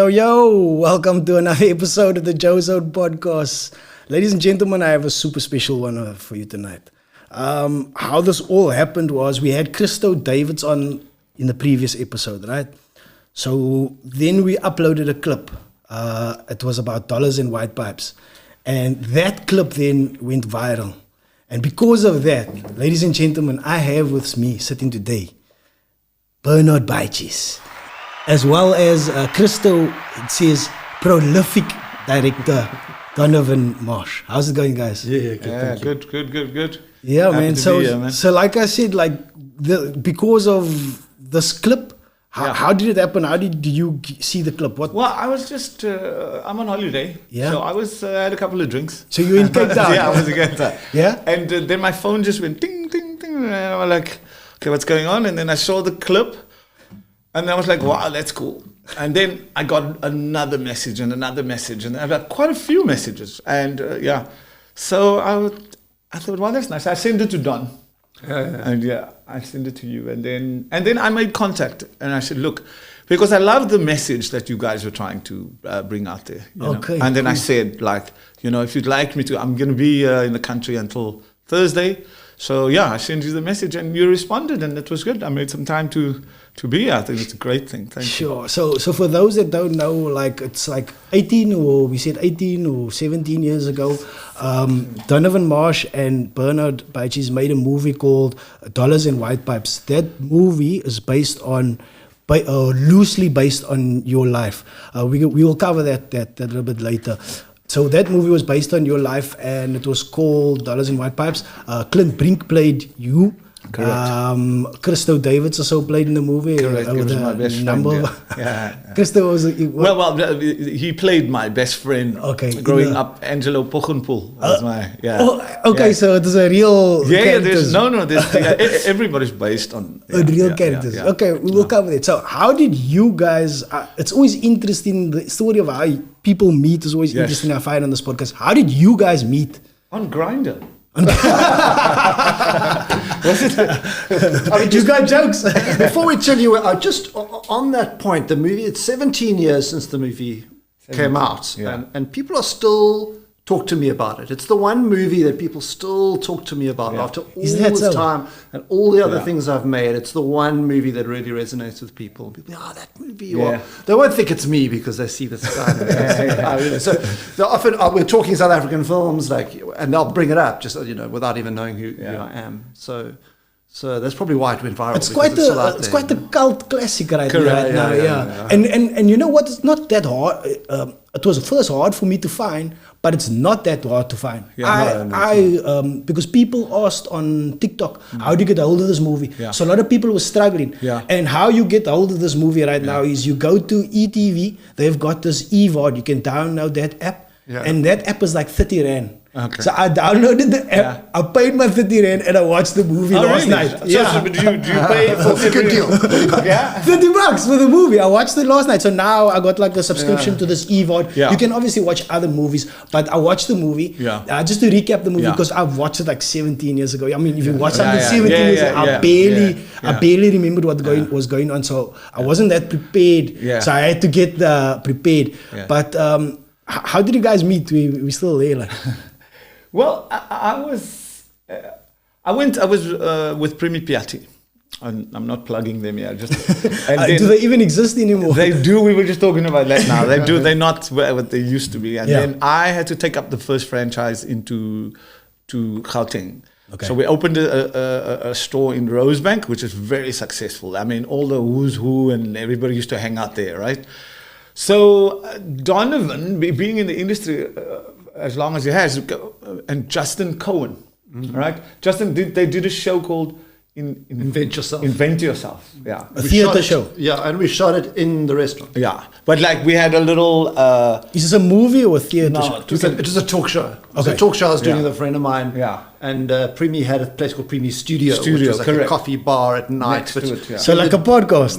Yo, welcome to another episode of the joeZONE podcast. Ladies and gentlemen, I have a super special one for you tonight. How this all happened was we had Christo Davids on in the previous episode, right? So then we uploaded a clip. It was about dollars and white pipes. And that clip then went viral. And because of that, ladies and gentlemen, I have with me sitting today, Baatjies, as well as Christo, it says, prolific director, Donovan Marsh. How's it going, guys? Yeah, good. Yeah, Happy man. to So, be here, man. so like I said, because of this clip, how did it happen? How did you see the clip? What? Well, I was just, I'm on holiday. Yeah. So I had a couple of drinks. So you in Cape Town? Yeah, I was in Cape Town. Yeah? And then my phone just went ding, ding, ding. And I was like, okay, what's going on? And then I saw the clip. And I was like, wow, that's cool. And then I got another message. And I got quite a few messages. And so I thought, well, that's nice. I sent it to Don. And I sent it to you. And then I made contact. And I said, look, because I love the message that you guys were trying to bring out there. You know? And then I said, if you'd like me to, I'm going to be in the country until Thursday. So I sent you the message and you responded and it was good. I made some time to be here. I think it's a great thing. Thank you. Sure. So for those that don't know, it's 18 or 17 years ago, Donovan Marsh and Bernard Baatjies made a movie called Dollars and White Pipes. That movie is loosely based on your life. We will cover that a little bit later. So that movie was based on your life and it was called Dollars and White Pipes. Clint Brink played you. Correct. Christo Davids also played in the movie. Correct. He was my best friend. Yeah. Christo was... Well, he played my best friend growing up. Angelo Pochenpoel was my... So it is a real... There's everybody's based on... real characters. Yeah. Okay, we will cover that. So how did you guys... it's always interesting, the story of how people meet is always interesting, I find on this podcast. How did you guys meet? On Grindr. You got jokes. Before we tell you, just on that point, the movie, it's 17 years since the movie came out, and people are still talk to me about it. It's the one movie that people still talk to me about after all this time and all the other things I've made. It's the one movie that really resonates with people. People go, that movie. Or they won't think it's me because they see this guy. So often we're talking South African films, and they'll bring it up just without even knowing who I am. So that's probably why it went viral. It's quite a cult classic right now. And you know what? It's not that hard. It was first hard for me to find, but it's not that hard to find. Because people asked on TikTok, how do you get a hold of this movie? So a lot of people were struggling. And how you get a hold of this movie right now is you go to ETV. They've got this eVOD. You can download that app. And that app is like 30 Rand. Okay. So I downloaded the app, I paid my 30 Rand and I watched the movie last night. So do you pay for a good deal? $30 for the movie. I watched it last night. So now I got a subscription to this eVOD. You can obviously watch other movies, but I watched the movie. Just to recap the movie, because I've watched it 17 years ago. I mean, if you watch something 17 years ago, I barely remembered what was going on. So I wasn't that prepared. So I had to get prepared. But how did you guys meet? We still there. Well, I was with Primi Piatti. I'm not plugging them here. Do they even exist anymore? They do. We were just talking about that now. They do. They're not what they used to be. And then I had to take up the first franchise to Gauteng. Okay. So we opened a store in Rosebank, which is very successful. I mean, all the who's who and everybody used to hang out there, right? So Donovan, being in the industry as long as he has, and Justin Cohen, right? Justin they did a show called Invent Yourself. Invent Yourself, a theater show. And we shot it in the restaurant. But we had a little... Is this a movie or a theater show? It was a talk show. It was a talk show I was doing with a friend of mine. And Primi had a place called Primi Studio, which was a coffee bar at night. So like a podcast.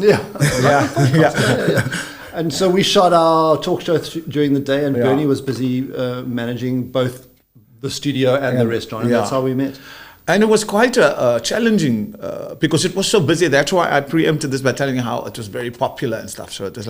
And so we shot our talk show during the day, and Bernie was busy managing both the studio and the restaurant, and that's how we met. And it was quite challenging because it was so busy. That's why I preempted this by telling you how it was very popular and stuff. So it was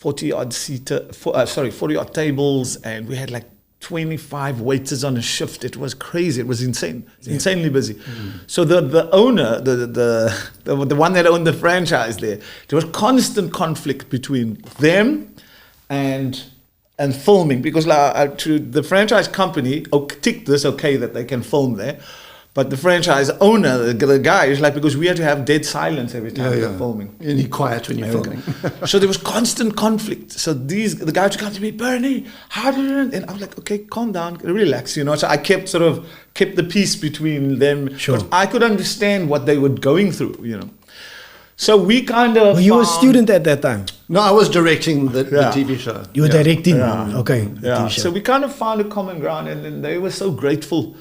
40 odd 40 odd tables, and we had like 25 waiters on a shift. It was crazy. It was insane. Insanely busy. So the owner, the one that owned the franchise there was constant conflict between them and filming, because to the franchise company ticked this okay that they can film there. But the franchise owner, the guy, is like, because we had to have dead silence every time we were filming. You need quiet when you're filming. So there was constant conflict. So the guys would come to me, Bernie, how did it? And I was like, okay, calm down, relax, you know. So I kept the peace between them. Sure. But I could understand what they were going through, you know. So we kind of. Were you a student at that time? No, I was directing the TV show. You were directing? Okay. Yeah. So we kind of found a common ground, and then they were so grateful.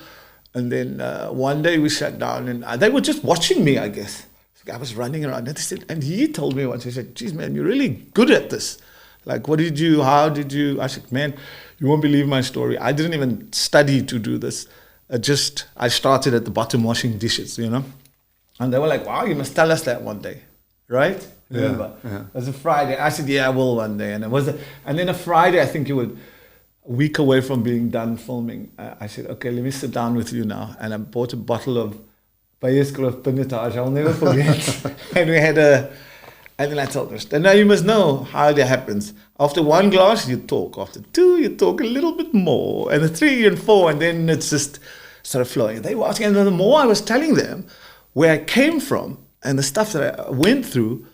And then one day we sat down, and they were just watching me, I guess. I was running around, and he told me once, he said, geez, man, you're really good at this. Like, how did you? I said, man, you won't believe my story. I didn't even study to do this. I started at the bottom washing dishes, you know. And they were like, wow, you must tell us that one day, right? Remember? Yeah. It was a Friday. I said, yeah, I will one day. And then a Friday, I think it was a week away from being done filming. I said, okay, let me sit down with you now. And I bought a bottle of Baatjies Pinotage. I'll never forget. And then I told her, now you must know how it happens. After one glass, you talk. After two, you talk a little bit more. And 3 and 4, and then it's just started flowing. They were asking, and the more I was telling them where I came from and the stuff that I went through,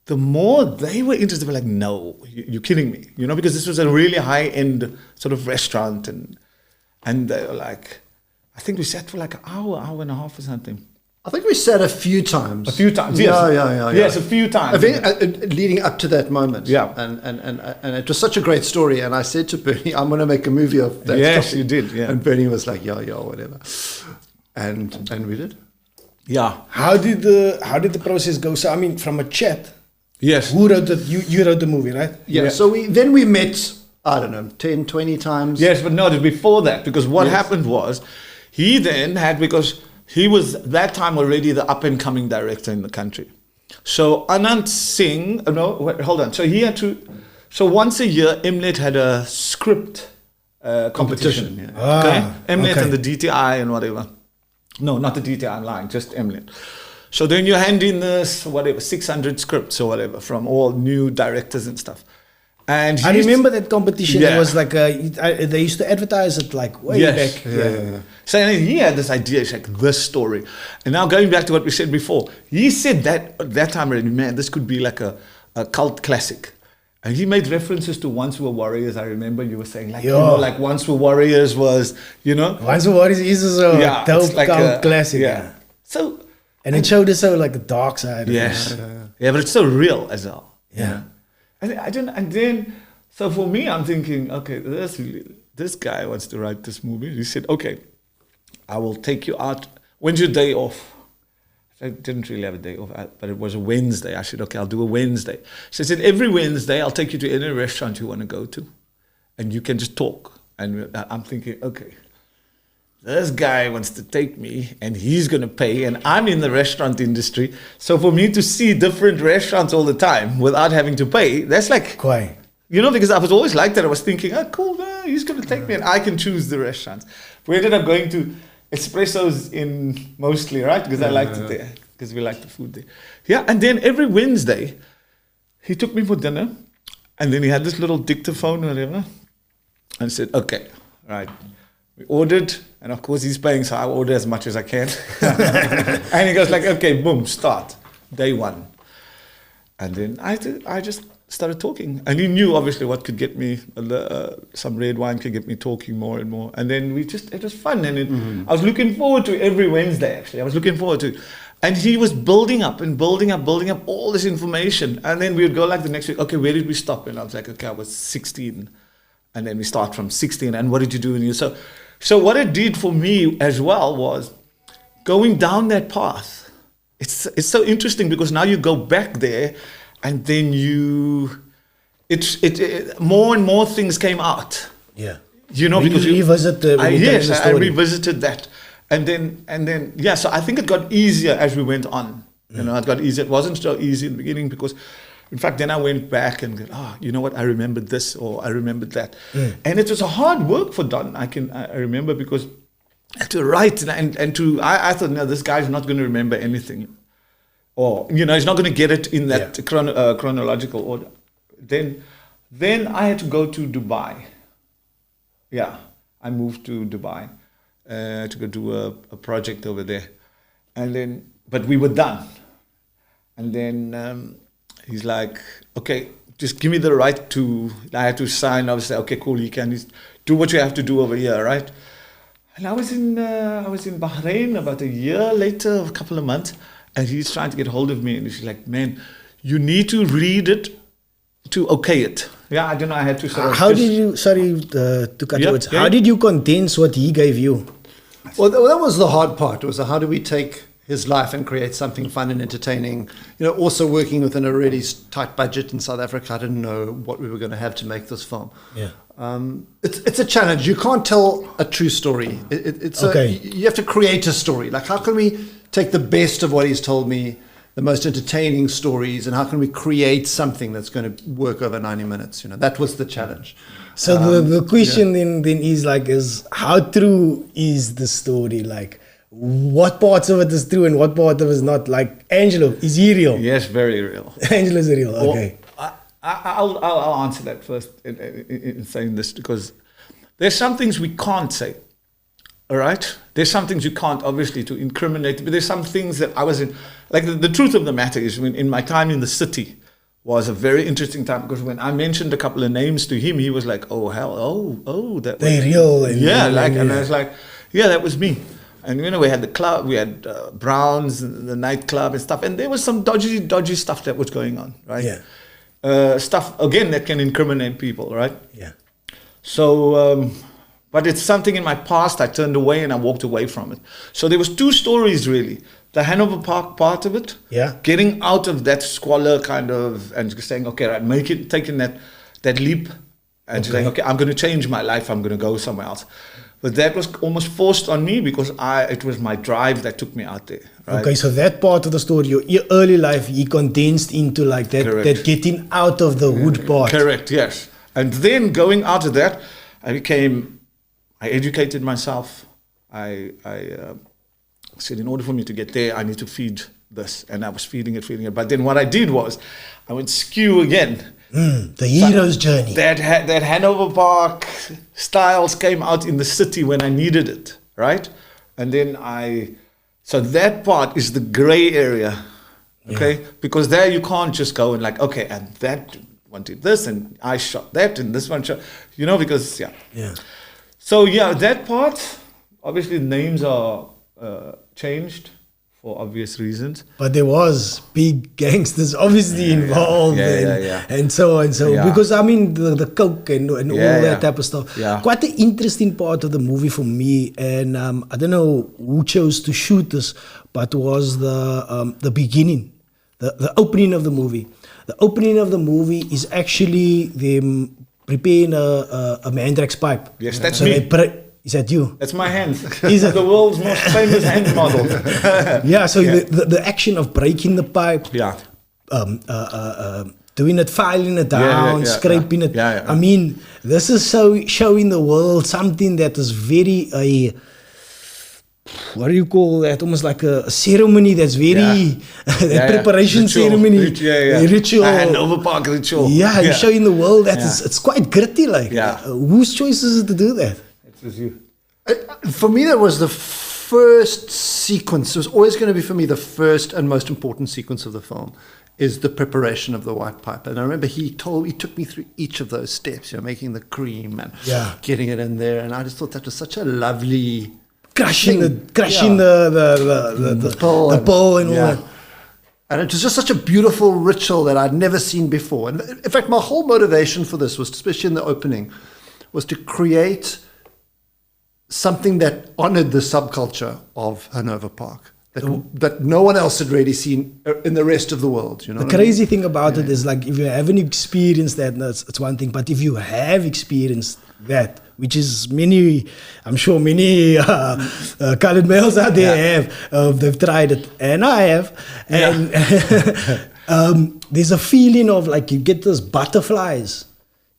the more they were interested. They were like, no, you're kidding me. You know, because this was a really high-end sort of restaurant. And they were like, I think we sat for like an hour and a half or something. I think we sat a few times. Yes. Yeah. Yes, a few times. I think leading up to that moment. Yeah. And it was such a great story. And I said to Bernie, I'm going to make a movie of that. Yes, story. you did. Yeah. And Bernie was like, yeah, whatever. And we did. Yeah. How did the process go? So I mean, from a chat. Yes. Who wrote it? You wrote the movie, right? Yeah. So we met, I don't know, 10, 20 times. Yes, but no, it was before that, because what happened was he then had, because he was that time already the up and coming director in the country. So Anand Singh, hold on. So he had to, so once a year, Mnet had a script competition. Yeah. Okay? Mnet and the DTI and whatever. No, not the DTI, I'm lying, just Mnet. So then you hand in this, 600 scripts or whatever from all new directors and stuff. And I remember that competition. Yeah. It was like they used to advertise it like way back. Yeah. So he had this idea, it's like this story. And now going back to what we said before, he said that time already, man, this could be like a cult classic. And he made references to Once We Were Warriors. I remember you were saying like, like Once We Were Warriors was, Once We Were Warriors is a dope like cult classic. Yeah. So. And it showed us so like a dark side. Yes. Yeah, but it's so real as well. Yeah. And then, so for me, I'm thinking, okay, this guy wants to write this movie. He said, okay, I will take you out. When's your day off? I didn't really have a day off, but it was a Wednesday. I said, okay, I'll do a Wednesday. So I said, every Wednesday, I'll take you to any restaurant you want to go to, and you can just talk. And I'm thinking, okay, this guy wants to take me and he's going to pay, and I'm in the restaurant industry. So for me to see different restaurants all the time without having to pay, that's like, quite. Because I was always like that. I was thinking, oh, cool, he's going to take me and I can choose the restaurants. We ended up going to Espresso's in mostly, right? Because I liked it there, because we liked the food there. Yeah, and then every Wednesday, he took me for dinner, and then he had this little dictaphone or whatever, and said, okay, right. We ordered, and of course he's paying, so I order as much as I can. And he goes like, okay, boom, start, day one. And then I just started talking. And he knew obviously what could get me, some red wine could get me talking more and more. And then it was fun. And I was looking forward to every Wednesday, actually. I was looking forward to it. And he was building up all this information. And then we would go like the next week, okay, where did we stop? And I was like, okay, I was 16. And then we start from 16. And what did you do? And so what it did for me as well was going down that path. It's so interesting because now you go back there, and then more and more things came out. Yeah. Because you revisit the I revisited that. And then so I think it got easier as we went on. It got easier. It wasn't so easy in the beginning because In fact, then I went back and go, you know what? I remembered this or I remembered that. And it was a hard work for Don. I remember because I had to write and I thought, no, this guy's not going to remember anything. Or, he's not going to get it in that chronological order. Then I had to go to Dubai. Yeah, I moved to Dubai to go do a project over there. But we were done. And then he's like, okay, just give me the right to, I had to sign. I was like, okay, cool, you can just do what you have to do over here, right? And I was in Bahrain about a year later, a couple of months, and he's trying to get hold of me, and he's like, man, you need to read it to okay it. Yeah, I don't know, I had to sort of... How did you, sorry to cut you words, how did you condense what he gave you? Well, that was the hard part. It was how do we take his life and create something fun and entertaining. Also working within a really tight budget in South Africa. I didn't know what we were going to have to make this film. Yeah. It's a challenge. You can't tell a true story. You have to create a story. Like, how can we take the best of what he's told me, the most entertaining stories, and how can we create something that's going to work over 90 minutes? That was the challenge. So the question then is how true is the story? Like, what parts of it is true and what part of it is not? Like, Angelo, is he real? Yes, very real. Angelo is real, okay. Well, I'll answer that first in saying this, because there's some things we can't say, all right? There's some things you can't, obviously, to incriminate, but there's some things that I was in, like the truth of the matter is, in my time in the city was a very interesting time, because when I mentioned a couple of names to him, he was like, oh, hell, oh, that they're real. And I was like, yeah, that was me. And we had the club, we had Browns, the nightclub and stuff, and there was some dodgy stuff that was going on, right? Yeah. Stuff, again, that can incriminate people, right? Yeah. So, but it's something in my past I turned away and I walked away from it. So there was two stories, really. The Hanover Park part of it, getting out of that squalor kind of, and saying, okay, right, taking that leap, and saying, okay, I'm going to change my life, I'm going to go somewhere else. But that was almost forced on me because it was my drive that took me out there. Right? Okay, so that part of the story, your early life, he condensed into like that getting out of the hood part. Correct, yes. And then going out of that, I educated myself. I said, in order for me to get there, I need to feed this. And I was feeding it. But then what I did was, I went skew again. The hero's journey. That Hanover Park styles came out in the city when I needed it, right? And then so that part is the gray area, okay? Because there you can't just go and like, okay, and that one did this, and I shot that, and this one shot, because, Yeah. So, that part, obviously the names are changed for obvious reasons. But there was big gangsters obviously involved and so on. So because I mean the coke and all that type of stuff. Yeah. Quite the interesting part of the movie for me, and I don't know who chose to shoot this, but was the beginning, the opening of the movie. The opening of the movie is actually them preparing a Mandrax pipe. Yes, that's me. Is that you? That's my hand. He's the world's most famous hand model. So the action of breaking the pipe, doing it, filing it down, scraping it. I mean, this is showing the world something that is very what do you call that? Almost like a ceremony that's very preparation ritual. Ceremony, ritual. Hanover Park ritual. You're showing the world that it's quite gritty. Like, whose choice is it to do that? You. For me, that was the first sequence. It was always going to be, for me, the first and most important sequence of the film is the preparation of the white pipe. And I remember he took me through each of those steps, making the cream and getting it in there. And I just thought that was such a lovely crushing the pole and all that. And it was just such a beautiful ritual that I'd never seen before. And in fact, my whole motivation for this was, especially in the opening, was to create something that honored the subculture of Hanover Park that no one else had really seen in the rest of the world. The crazy thing about it is, like, if you haven't experienced that, it's one thing. But if you have experienced that, which is I'm sure many colored males out there have, they've tried it, and I have, and There's a feeling of like you get those butterflies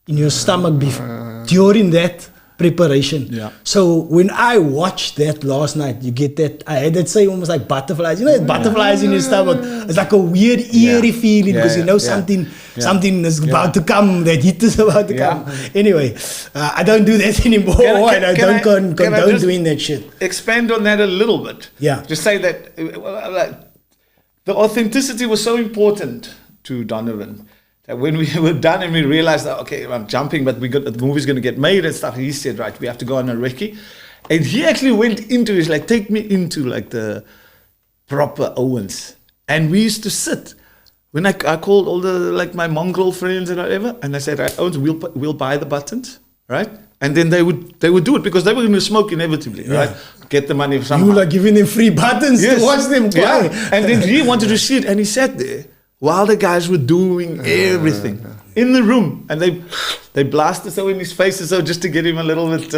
in your stomach during that preparation. Yeah. So when I watched that last night, you get that, I had that say almost like butterflies. You know, butterflies in your stomach. It's like a weird, eerie feeling because you know something is about to come, that hit is about to come. Anyway, I don't do that anymore. I don't condone doing that shit. Expand on that a little bit. Yeah. Just say that the authenticity was so important to Donovan that when we were done and we realized that, okay, I'm jumping, but the movie's going to get made and stuff, he said, right, we have to go on a recce. And he actually went into it, like, take me into like the proper Owens. And we used to sit. When I called all the, like, my mongrel friends and whatever, and I said, right, Owens, we'll buy the buttons, right? And then they would do it because they were going to smoke inevitably, right? Get the money somehow. You were like giving them free buttons to watch them play. And then he wanted to see it, and he sat there while the guys were doing everything in the room, and they blasted so in his face so just to get him a little bit,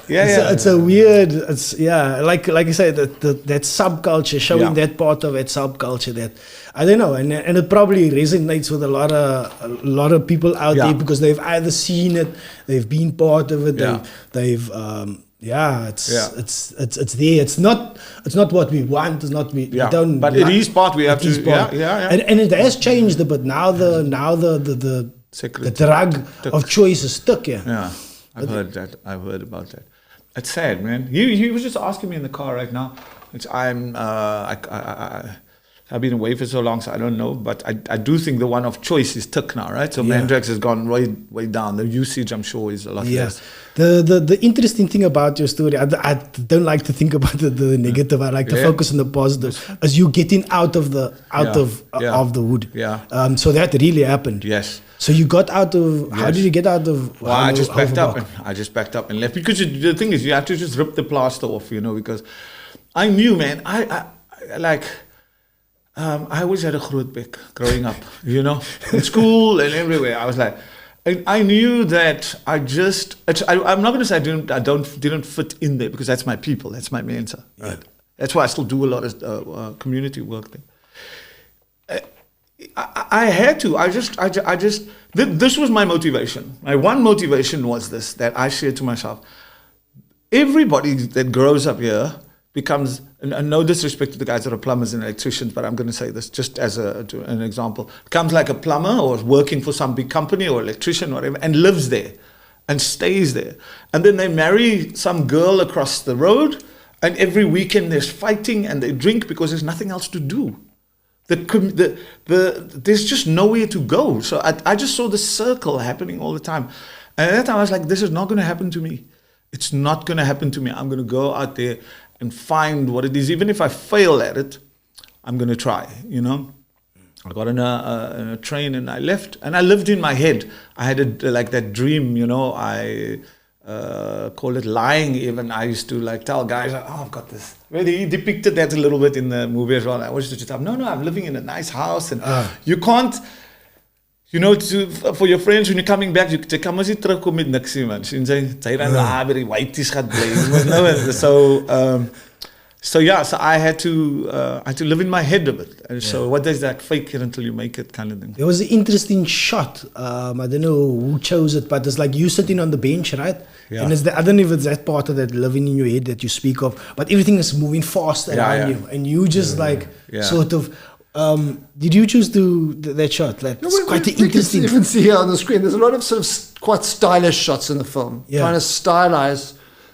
It's a weird, like I said, that subculture, showing that part of that subculture that, I don't know, and it probably resonates with a lot of people out there because they've either seen it, they've been part of it, they've it's there. It's not what we want. It's not we don't. But it is part we have to. And it has changed, but now the drug of choice is stuck. Yeah, I've heard that. I've heard about that. It's sad, man. He was just asking me in the car right now. I've been away for so long, so I don't know. But I do think the one of choice is took now, right? So Mandrax has gone way down. The usage, I'm sure, is a lot less. The interesting thing about your story, I don't like to think about the negative. I like to focus on the positive. As you getting out of the wood. Yeah. So that really happened. Yes. So you got out of. Yes. How did you get out of? Well, I just packed up and left because the thing is, you have to just rip the plaster off, because I knew, man. I always had a groot bek growing up, in school and everywhere. I was like, and I knew that I'm not going to say I didn't fit in there because that's my people, that's my mensa. Right? That's why I still do a lot of community work there. I had to. This was my motivation. My one motivation was this, that I said to myself, everybody that grows up here becomes, and no disrespect to the guys that are plumbers and electricians, but I'm going to say this just as an example, becomes like a plumber or working for some big company or electrician or whatever, and lives there and stays there. And then they marry some girl across the road, and every weekend there's fighting and they drink because there's nothing else to do. There's just nowhere to go. So I just saw the circle happening all the time. And at that time I was like, this is not going to happen to me. It's not going to happen to me. I'm going to go out there and find what it is. Even if I fail at it, I'm going to try, I got on a train and I left. And I lived in my head. I had that dream, I call it lying even. I used to tell guys, I've got this. Well, he depicted that a little bit in the movie as well. I was just no, I'm living in a nice house. And you can't, for your friends, when you're coming back, you come as you terugkom met niks nie, man. Sien sy dan by die whiteies gaan bly. So I had to live in my head a bit. And so what does that fake it until you make it kind of thing? It was an interesting shot. I don't know who chose it, but it's like you sitting on the bench, right? Yeah. And I don't know if it's that part of that living in your head that you speak of, but everything is moving fast around you. And you just sort of... did you choose that shot? It's quite interesting. You can see here on the screen, there's a lot of sort of quite stylish shots in the film. Trying to stylize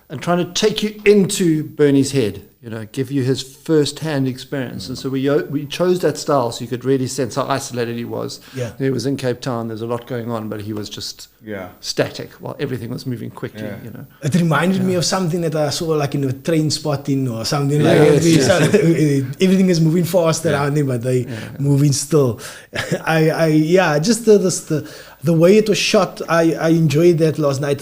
and trying to take you into Bernie's head, give you his first-hand experience. And so we chose that style so you could really sense how isolated he was. Yeah. He was in Cape Town, there's a lot going on, but he was just static while everything was moving quickly, It reminded me of something that I saw in a train spotting or something like that. Everything is moving fast around him, but they moving still. Just the way it was shot, I enjoyed that last night.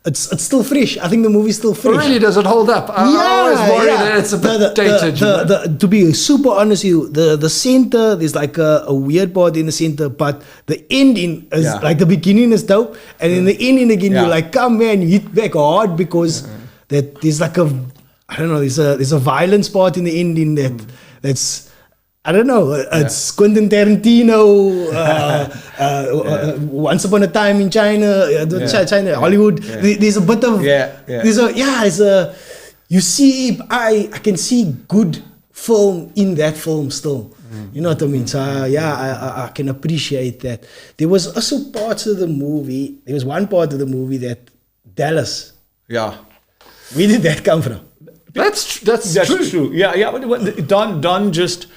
It's still fresh. I think the movie's still fresh. Really, does it hold up? I always worry that it's a bit dated. To be super honest with you, the center, there's a weird part in the center, but the ending is the beginning is dope, and in the ending again, you're come man, you hit back hard because that there's there's a violence part in the ending that's I don't know. It's Quentin Tarantino. Once Upon a Time in China, China, Hollywood. There's a bit of you see. I can see good film in that film still. You know what I mean? So I can appreciate that. There was also parts of the movie. There was one part of the movie that Dallas. Yeah. Where did that come from? That's true. Yeah. But Don just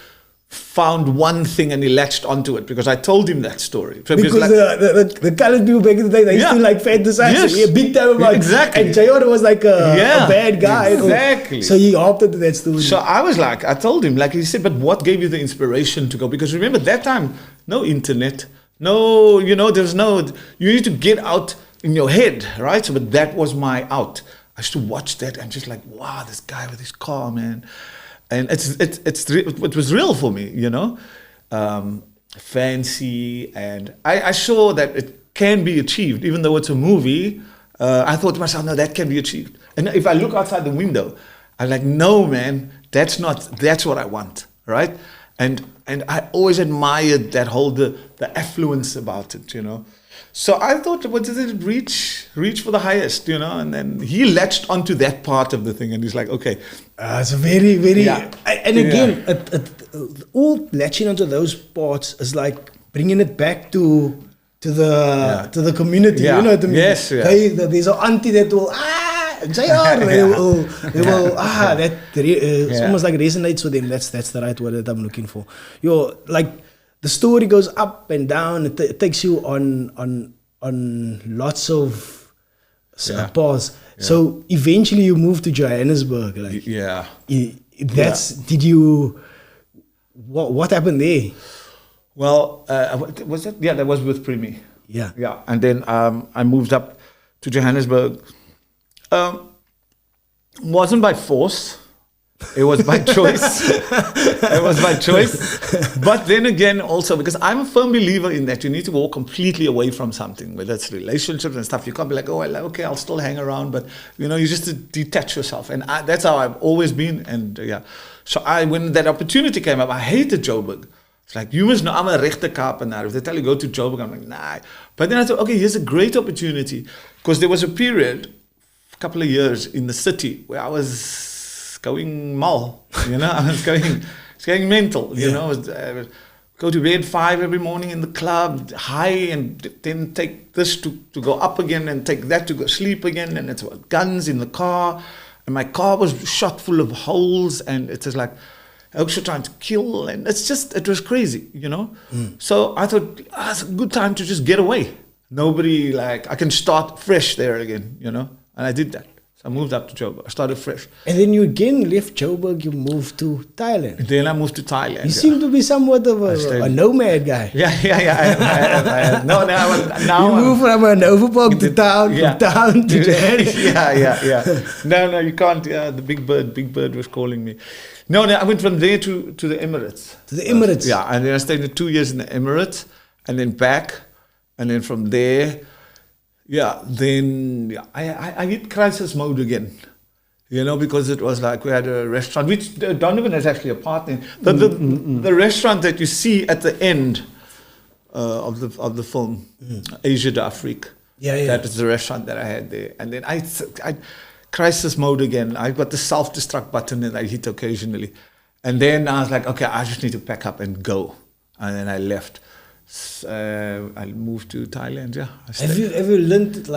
found one thing and he latched onto it because I told him that story. Because the colored people back in the day, they used to like fantasize big time about exactly. And J.R. was like a bad guy. Exactly. So he hopped into that story. So I told him, like he said, but what gave you the inspiration to go? Because remember that time, no internet, no, there's no, you need to get out in your head, right? So, but that was my out. I used to watch that and just like, wow, this guy with his car, man. And it was real for me, fancy. And I saw that it can be achieved, even though it's a movie. I thought to myself, no, that can be achieved. And if I look outside the window, I'm like, no, man, that's what I want, right? And I always admired that whole, the affluence about it, So I thought, what did it reach for the highest, And then he latched onto that part of the thing, and he's like, okay. It's very, very. Yeah. And again, all latching onto those parts is like bringing it back to the community. Yeah. You know what I mean? Yes. Yeah. There's an auntie that will JR. They will it's almost like resonates with them. That's the right word that I'm looking for. Like. The story goes up and down. It takes you on lots of paths. Yeah. So eventually you move to Johannesburg. Like, did you? What happened there? Well, was that? Yeah, that was with Primi. Yeah. And then I moved up to Johannesburg. Wasn't by force. It was by choice. But then again, also, because I'm a firm believer in that you need to walk completely away from something, whether it's relationships and stuff. You can't be like, okay, I'll still hang around. But, you just detach yourself. And that's how I've always been. And so when that opportunity came up, I hated Joburg. It's like, you must know, I'm a rechte Kaapenaar. If they tell you go to Joburg, I'm like, nah. But then I thought, okay, here's a great opportunity. Because there was a period, a couple of years in the city where I was going mal, I was going mental, go to bed 5 every morning in the club, high, and then take this to go up again and take that to go sleep again, and it's guns in the car, and my car was shot full of holes, and it's just like, also trying to kill, and it was crazy, So I thought, it's a good time to just get away. Nobody, I can start fresh there again, and I did that. So I moved up to Joburg. I started fresh. And then you again left Joburg, you moved to Thailand. Then I moved to Thailand. You seem to be somewhat of a nomad guy. Yeah. I now you moved from an overpark to town, from town to Johannesburg. Yeah. No, you can't. Yeah, the big bird was calling me. No, I went from there to the Emirates. To the Emirates? Yeah, and then I stayed 2 years in the Emirates, and then back, and then from there... I hit crisis mode again, because it was like we had a restaurant, which Donovan is actually a partner in. The restaurant that you see at the end of the film, Asia d'Afrique. Yeah. That is the restaurant that I had there. And then I crisis mode again. I got the self-destruct button that I hit occasionally. And then I was like, okay, I just need to pack up and go. And then I left. I moved to Thailand. Have you learned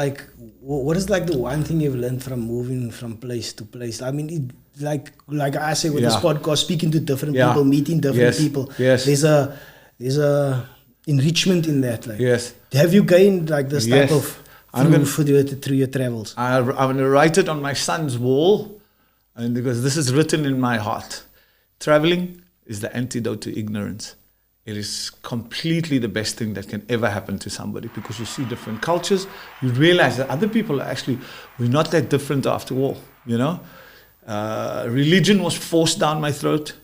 what is the one thing you've learned from moving from place to place? I mean, like I say with this podcast, speaking to different people, meeting different people. Yes. There's a enrichment in that. Yes. Have you gained this type of through your travels? I'm going to write it on my son's wall, and because this is written in my heart. Traveling is the antidote to ignorance. It is completely the best thing that can ever happen to somebody, because you see different cultures. You realize that other people are we're not that different after all, Religion was forced down my throat,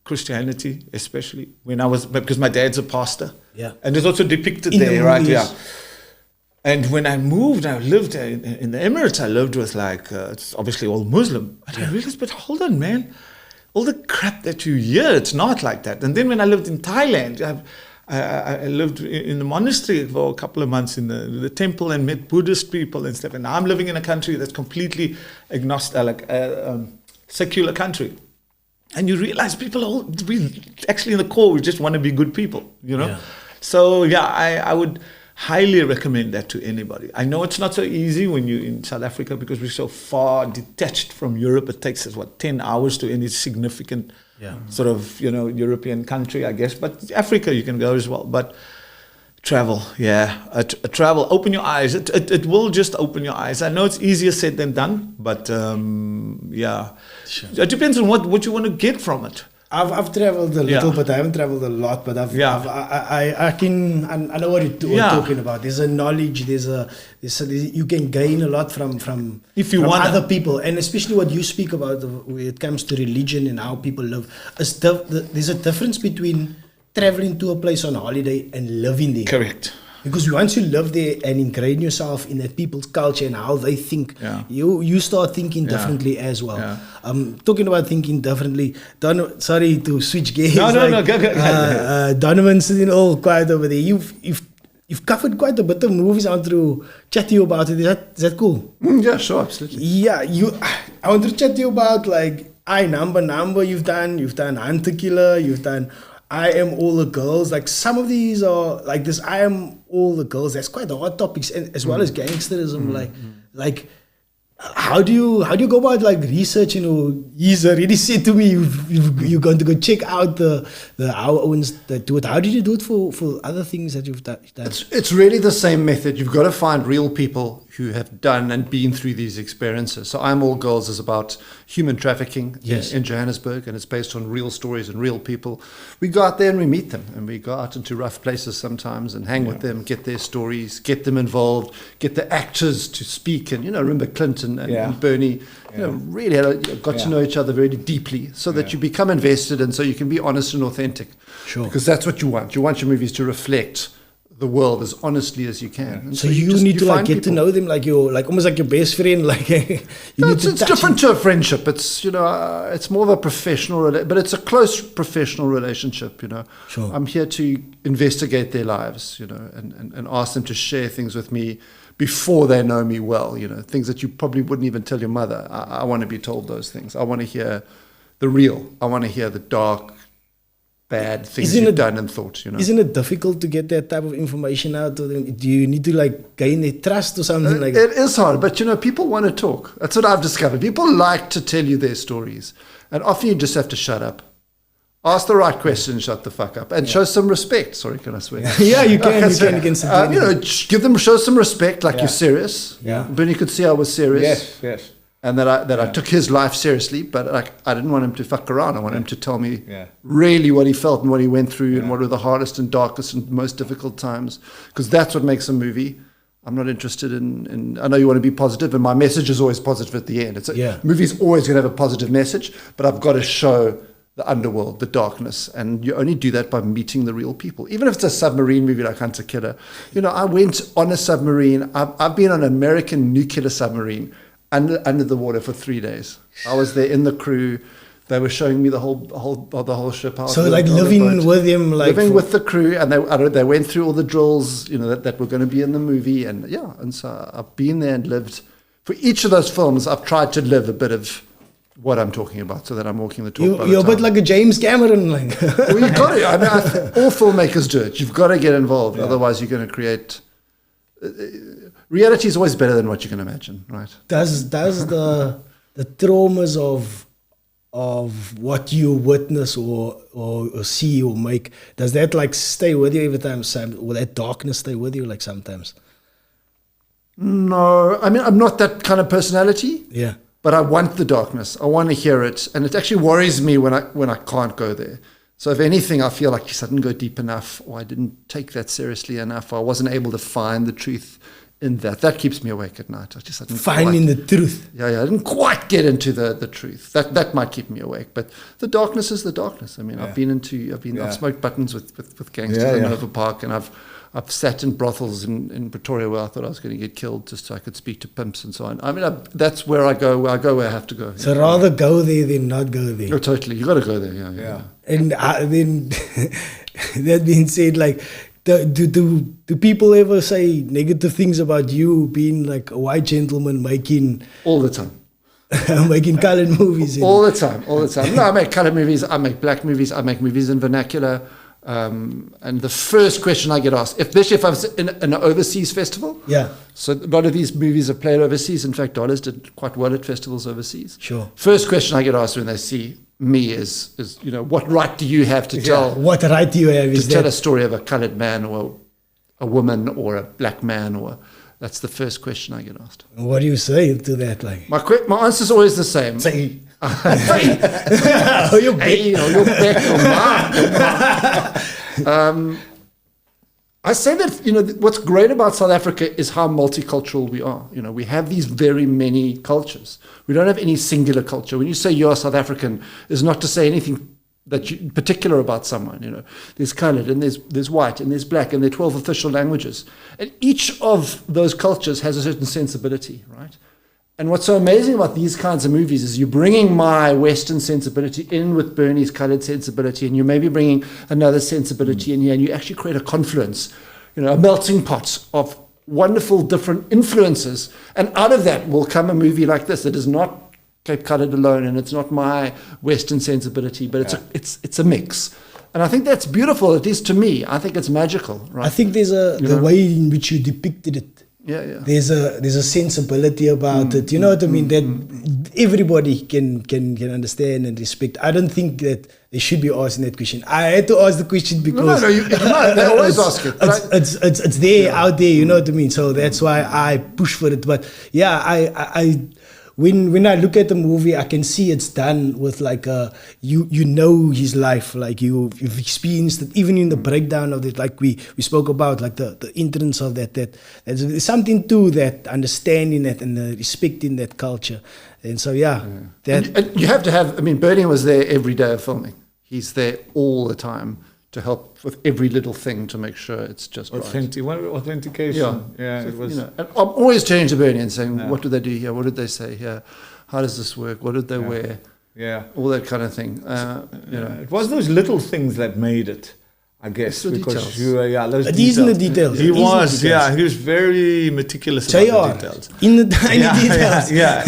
Christianity especially, because my dad's a pastor. Yeah. And it's also depicted in there, right? Yeah. And when I moved, I lived in the Emirates. I lived with it's obviously all Muslim. But I realized, but hold on, man. all the crap that you hear, it's not like that. And then when I lived in Thailand, I lived in the monastery for a couple of months in the temple and met Buddhist people and stuff. And now I'm living in a country that's completely agnostic, secular country. And you realize we actually in the core, we just want to be good people, you know? Yeah. So yeah, I would highly recommend that to anybody. I know it's not so easy when you're in South Africa because we're so far detached from Europe. It takes us, 10 hours to any significant sort of, European country, I guess. But Africa, you can go as well. But travel, travel, open your eyes. It will just open your eyes. I know it's easier said than done, but Sure. It depends on what you want to get from it. I've traveled a little, but I haven't traveled a lot. But I know what you're talking about. There's a knowledge. You can gain a lot from if you want other people, and especially what you speak about when it comes to religion and how people live. There's a difference between traveling to a place on holiday and living there. Correct. Because once you live there and ingrain yourself in that people's culture and how they think, you start thinking differently as well. Yeah. Talking about thinking differently, sorry to switch gears. No, go. Donovan's sitting all quiet over there. You've covered quite a bit of movies. I want to chat to you about it. Is that cool? Yeah, sure, absolutely. Yeah, I want to chat to you about like I Number. You've done Hunter Killer. You've done I Am All the Girls. Like some of these are like this I Am All the Girls. That's quite hard topics, and as well as gangsterism. Like how do you go about like researching? He's already said to me you're going to go check out the our owns that do it. How did you do it for other things that you've done? It's really the same method. You've got to find real people who have done and been through these experiences. So I'm All Girls is about human trafficking in Johannesburg, and it's based on real stories and real people. We go out there and we meet them, and we go out into rough places sometimes and hang with them, get their stories, get them involved, get the actors to speak. And remember Clinton and Bernie, really got to know each other very deeply, so that you become invested and so you can be honest and authentic. Sure. Because that's what you want. You want your movies to reflect the world as honestly as you can. And so you need to like get to know them like almost like your best friend. Like it's different to a friendship. It's it's more of a professional, but it's a close professional relationship. Sure. I'm here to investigate their lives. And ask them to share things with me before they know me well. Things that you probably wouldn't even tell your mother. I want to be told those things. I want to hear the real. I want to hear the dark, bad things you've done and thought. Isn't it difficult to get that type of information out to them? Do you need to like gain their trust or something like that? It is hard, but people want to talk. That's what I've discovered. People like to tell you their stories, and often you just have to shut up. Ask the right question, shut the fuck up, and show some respect. Sorry, can I swear? Yeah, you can. You can show some respect, like you're serious. Yeah. But you could see I was serious. Yes. And that I took his life seriously, but I didn't want him to fuck around. I wanted him to tell me really what he felt and what he went through and what were the hardest and darkest and most difficult times. Because that's what makes a movie. I'm not interested in I know you want to be positive, and my message is always positive at the end. Movie's always going to have a positive message, but I've got to show the underworld, the darkness, and you only do that by meeting the real people. Even if it's a submarine movie like Hunter Killer. I went on a submarine. I've been on an American nuclear submarine under the water for 3 days. I was there in the crew. They were showing me the whole ship. So like living with him, living with the crew, and they went through all the drills, that were going to be in the movie, and so I've been there and lived. For each of those films, I've tried to live a bit of what I'm talking about, so that I'm walking the talk. You're a bit like a James Cameron, like. Well, you got to. All filmmakers do it. You've got to get involved, otherwise you're going to create. Reality is always better than what you can imagine, right? Does the traumas of what you witness or see or make, does that like stay with you every time? Will that darkness stay with you like sometimes? No, I'm not that kind of personality. Yeah. But I want the darkness. I want to hear it, and it actually worries me when I can't go there. So if anything, I feel like I didn't go deep enough, or I didn't take that seriously enough, or I wasn't able to find the truth in that. That keeps me awake at night. I didn't finding the truth. Yeah, I didn't quite get into the truth. That might keep me awake. But the darkness is the darkness. I've smoked buttons with gangsters in Nova Park, and I've sat in brothels in Pretoria where I thought I was going to get killed just so I could speak to pimps and so on. I mean, that's where I go. I go where I have to go. So rather go there than not go there. No, totally. You got to go there. Yeah. And then that being said, like, do people ever say negative things about you being like a white gentleman making All the time. making colored movies? All the time. No, I make colored movies. I make black movies. I make movies in vernacular. And the first question I get asked, especially if I was in an overseas festival. Yeah. So a lot of these movies are played overseas. In fact, Dollars did quite well at festivals overseas. Sure. First question I get asked when they see me is what right do you have to tell? What right do you have to tell a story of a colored man or a woman or a black man that's the first question I get asked. What do you say to that? Like my answer is always the same. Say. You're I say that, what's great about South Africa is how multicultural we are. We have these very many cultures. We don't have any singular culture. When you say you're South African, it's not to say anything particular about someone. There's colored and there's white and there's black and there are 12 official languages. And each of those cultures has a certain sensibility, right? And what's so amazing about these kinds of movies is you're bringing my Western sensibility in with Bernie's colored sensibility, and you're maybe bringing another sensibility in here, and you actually create a confluence, a melting pot of wonderful different influences. And out of that will come a movie like this that is not Cape Colored alone, and it's not my Western sensibility, but it's a mix. And I think that's beautiful, at least to me. I think it's magical, right? I think there's the way in which you depicted it. Yeah. There's a sensibility about it. You know what I mean? That everybody can understand and respect. I don't think that they should be asking that question. I had to ask the question because they always ask it. It's there out there. You know what I mean? So that's why I push for it. But yeah, I when I look at the movie, I can see it's done with like you know his life, like you've experienced it, even in the breakdown of it, like we spoke about, like the entrance of that there's something to that, understanding that and the respecting that culture. And so that and you have to have. I mean, Bernie was there every day of filming. He's there all the time to help with every little thing to make sure it's just right. Authentication. Yeah, it was. And I'm always turning to Bernie and saying, what do they do here? What did they say here? How does this work? What did they wear? Yeah. All that kind of thing. It was those little things that made it, I guess. Because those these are the details. He was very meticulous about the details. In the tiny details. Yeah.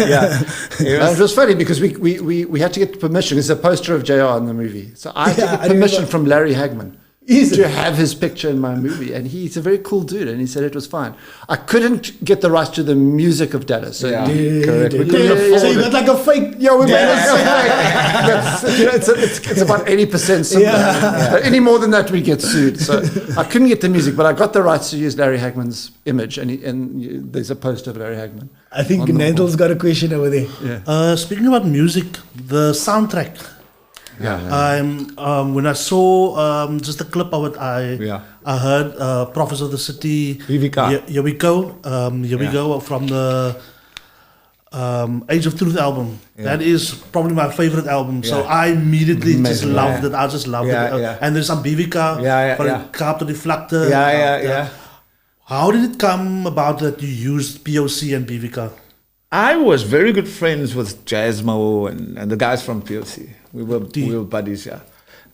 It was funny because we had to get permission. There's a poster of JR in the movie. So I had to get permission from Larry Hagman to have his picture in my movie. And he's a very cool dude, and he said it was fine. I couldn't get the rights to the music of Dallas. So correct. We couldn't afford so you got like a fake. Yeah, we made it so fake. It's about 80% similar. But any more than that, we get sued. So I couldn't get the music, but I got the rights to use Larry Hagman's image, and there's a poster of Larry Hagman. I think Nandel's got a question over there. Yeah. Speaking about music, the soundtrack. When I saw just a clip of it, I heard Prophets of the City. Viveka. Here we go. Here we go from the Age of Truth album. That is probably my favorite album. So I immediately just loved it. I just loved it. And there's some Viveka for Kaap to Reflector. How did it come about that you used POC and Viveka? I was very good friends with Jazzmo and the guys from POC. We were buddies,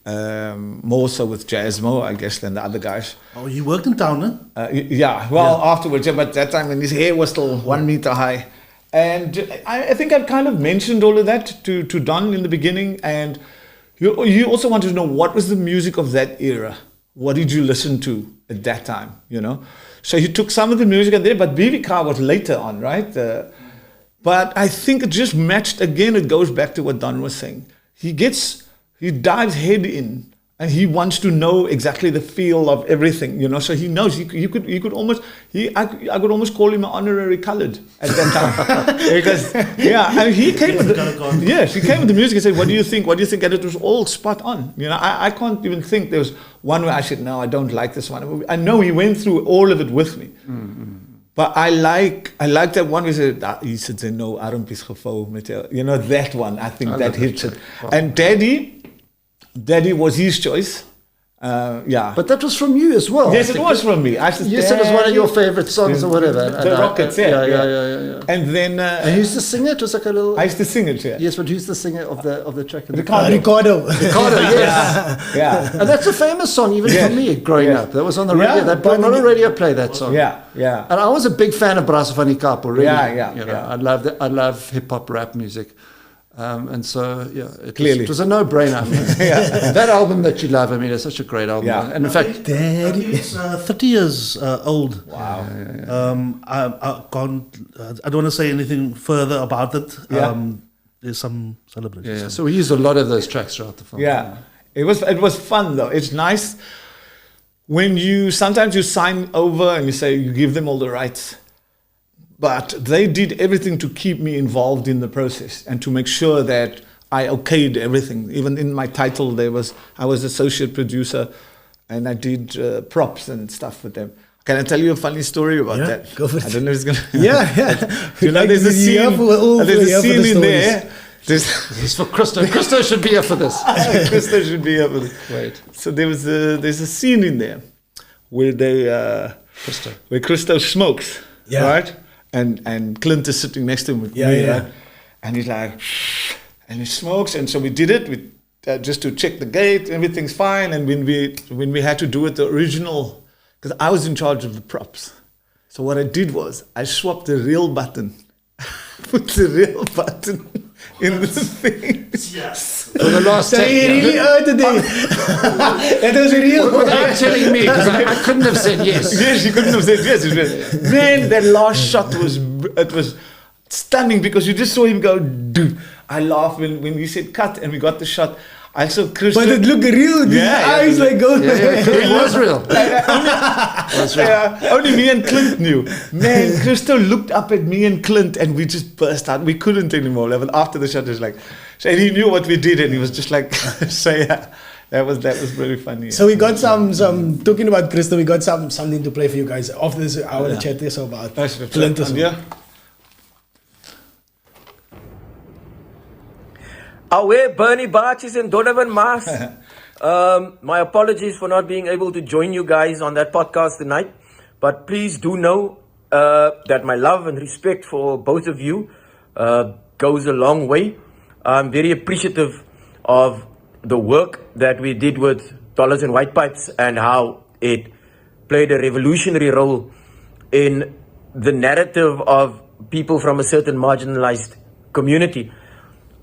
more so with Jazzmo, I guess, than the other guys. Oh, you worked in town, huh? Afterwards, but that time when his hair was still 1 meter high. And I think I've kind of mentioned all of that to Don in the beginning. And you also wanted to know what was the music of that era. What did you listen to at that time, So he took some of the music in there, but BVK was later on, right? But I think it just matched again. It goes back to what Don was saying. He dives head in, and he wants to know exactly the feel of everything, So he knows. I could almost call him an honorary colored at that time because and he came with the music and said, "What do you think? What do you think?" And it was all spot on. I can't even think there was one where I said, "No, I don't like this one." I know he went through all of it with me. Mm-hmm. But I like that one where he said, "No, armpies gevou met jou." That one. I think that hits it. Wow. And Daddy was his choice. Yeah. But that was from you as well. Yes, it was from me. I said, You said it was one of your favorite songs or whatever. The Rockets, yeah. And then And who's the singer? It was like a little. I used to sing it, yeah. Yes, but who's the singer of the track? Ricardo. Ricardo. Ricardo, yes. Yeah. And that's a famous song even for me growing up. That was on the radio. Yeah, That on a radio play that song. Yeah. And I was a big fan of Brass van die Kaap already. Yeah. You know, I love hip hop rap music. And so, Clearly. it was a no-brainer. That album that you love, I mean, it's such a great album. Yeah. And in fact, It's 30 years old. Wow. I can't. I don't want to say anything further about it. Yeah. There's some celebrations. yeah, so we used a lot of those tracks throughout the film. Yeah. It was fun though. It's nice when sometimes you sign over and you say you give them all the rights. But they did everything to keep me involved in the process and to make sure that I okayed everything. Even in my title, I was associate producer, and I did props and stuff with them. Can I tell you a funny story about that? Go for it. I don't know if it's gonna. Yeah. You know, there's a scene in there. It's for Christo. Christo should be here for this. Christo should be here for this. Wait. So there's a scene in there where where Christo smokes, right? And Clint is sitting next to him with me, right? And he's like, and he smokes, and so we did it just to check the gate, everything's fine. And when we had to do it the original, because I was in charge of the props, so what I did was I swapped the real button, put the real button in the thing. Yes. For the last So he really heard today. That was real. Without telling me, because I couldn't have said yes. Yes, you couldn't have said yes. Man, that last shot was stunning because you just saw him go, dude. I laughed when he said cut and we got the shot. I saw Christo. But it looked real. His eyes like going. It was real. Only me and Clint knew. Man, Christo looked up at me and Clint and we just burst out. We couldn't anymore. But after the shot, it was like, and he knew what we did and he was just like, so yeah. That was very funny. So we got some talking about Christo, we got something to play for you guys. After this, I want to chat this about Clint as well. Yeah. Away, Bernie Baatjies and Donovan Marsh. My apologies for not being able to join you guys on that podcast tonight. But please do know that my love and respect for both of you goes a long way. I'm very appreciative of the work that we did with Dollars and White Pipes and how it played a revolutionary role in the narrative of people from a certain marginalized community.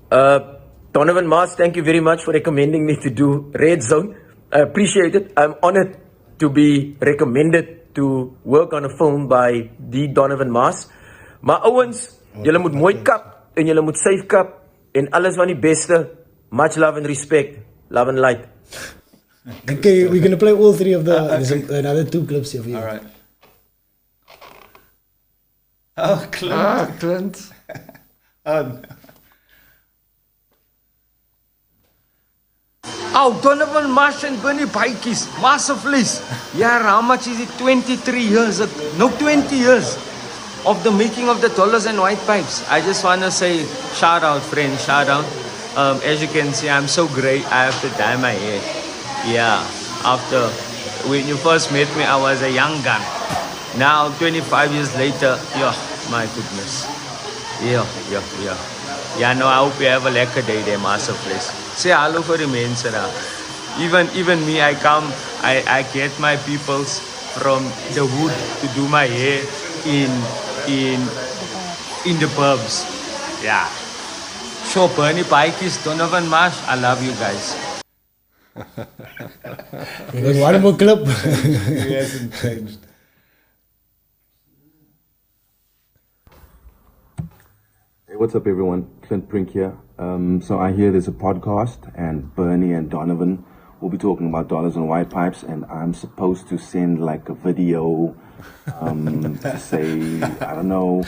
Donovan Marsh, thank you very much for recommending me to do Red Zone. I appreciate it. I'm honored to be recommended to work on a film by the Donovan Marsh. Maar ouwens, julle moet mooi kap en julle moet safe kap en alles van die beste. Much love and respect. Love and light. Okay, we're going to play all three of there's another two clips here for you. All right. Oh, Clint. Clint. Oh, no. Oh, Donovan Marsh and Bernie Baatjies, massively. Yeah, how much is it? 23 years, no 20 years of the making of the Dollars and White Pipes. I just want to say shout out, friend, shout out. As you can see, I'm so gray, I have to dye my hair. Yeah, after, when you first met me, I was a young gun. Now, 25 years later, yeah, my goodness. Yeah. Yeah, no, I hope you have a lekker day there, massively. Say hello for the men, sir. Even me, I get my peoples from the hood to do my hair in the pubs. Yeah. So Bernie Baatjies, Donovan Marsh, I love you guys. We got one more clip. He hasn't changed. Hey, what's up, everyone? Clint Brink here. So I hear there's a podcast, and Bernie and Donovan will be talking about Dollars and White Pipes, and I'm supposed to send like a video to say, I don't know,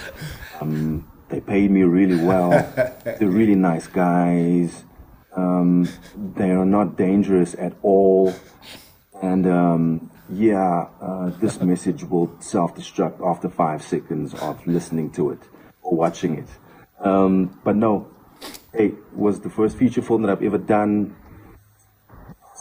they paid me really well. They're really nice guys. They are not dangerous at all. And this message will self-destruct after 5 seconds of listening to it or watching it. But no, hey, it was the first feature film that I've ever done.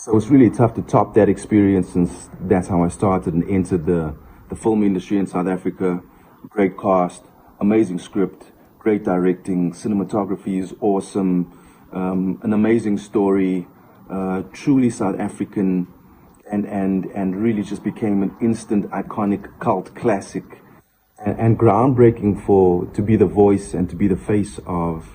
So it's really tough to top that experience, since that's how I started and entered the film industry in South Africa. Great cast, amazing script, great directing, cinematography is awesome, an amazing story, truly South African, and really just became an instant iconic cult classic, and groundbreaking to be the voice and to be the face of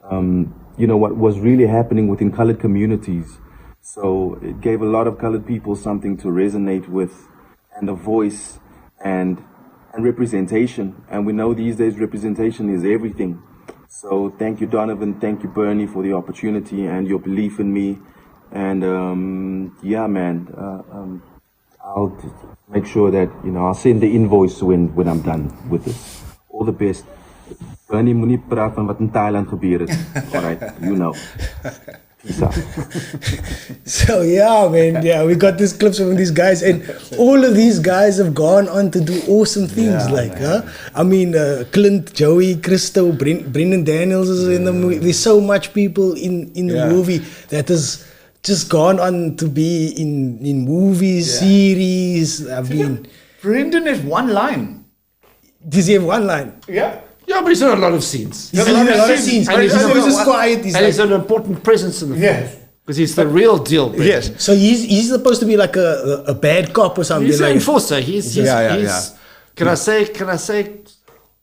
what was really happening within colored communities. So it gave a lot of colored people something to resonate with, and a voice and representation. And we know these days representation is everything. So thank you, Donovan. Thank you, Bernie, for the opportunity and your belief in me. And I'll make sure that I'll send the invoice when I'm done with this. All the best. Bernie, moenie praat van wat in Thailand gebeur het. All right, Peace out. So man, we got these clips from these guys, and all of these guys have gone on to do awesome things. I mean, Clint, Joey, Christo, Brendan Daniels is in the movie. There's so much people in the movie that has just gone on to be in movies, series. Brendan has one line. Does he have one line? Yeah. Yeah, but he's in a lot of scenes. He's in a lot of scenes. And he's just quiet. He's an important presence in the film. Because he's the real deal. Brendan. Yes. So he's supposed to be like a bad cop or something. He's like an enforcer. He's Can I say?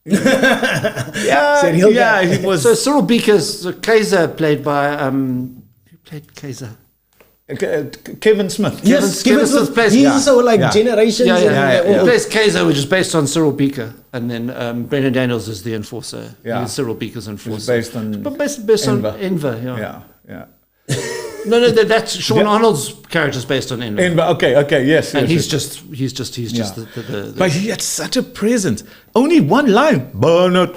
Yeah, he was. So Cyril Beaker's Kaiser played by who played Kaiser? Kevin Smith. Yes, Kevin Smith plays. He's so generations. He plays Kaiser, which is based on Cyril Beaker, and then Brendan Daniels is the enforcer. Yeah. He's Cyril Beaker's enforcer. It's based on. But based on Enver. Enver. Yeah. No, that's Sean Arnold's character is based on Enver. Enver. Okay, yes. And yes, he's just the But he had such a presence. Only one line. Burn it.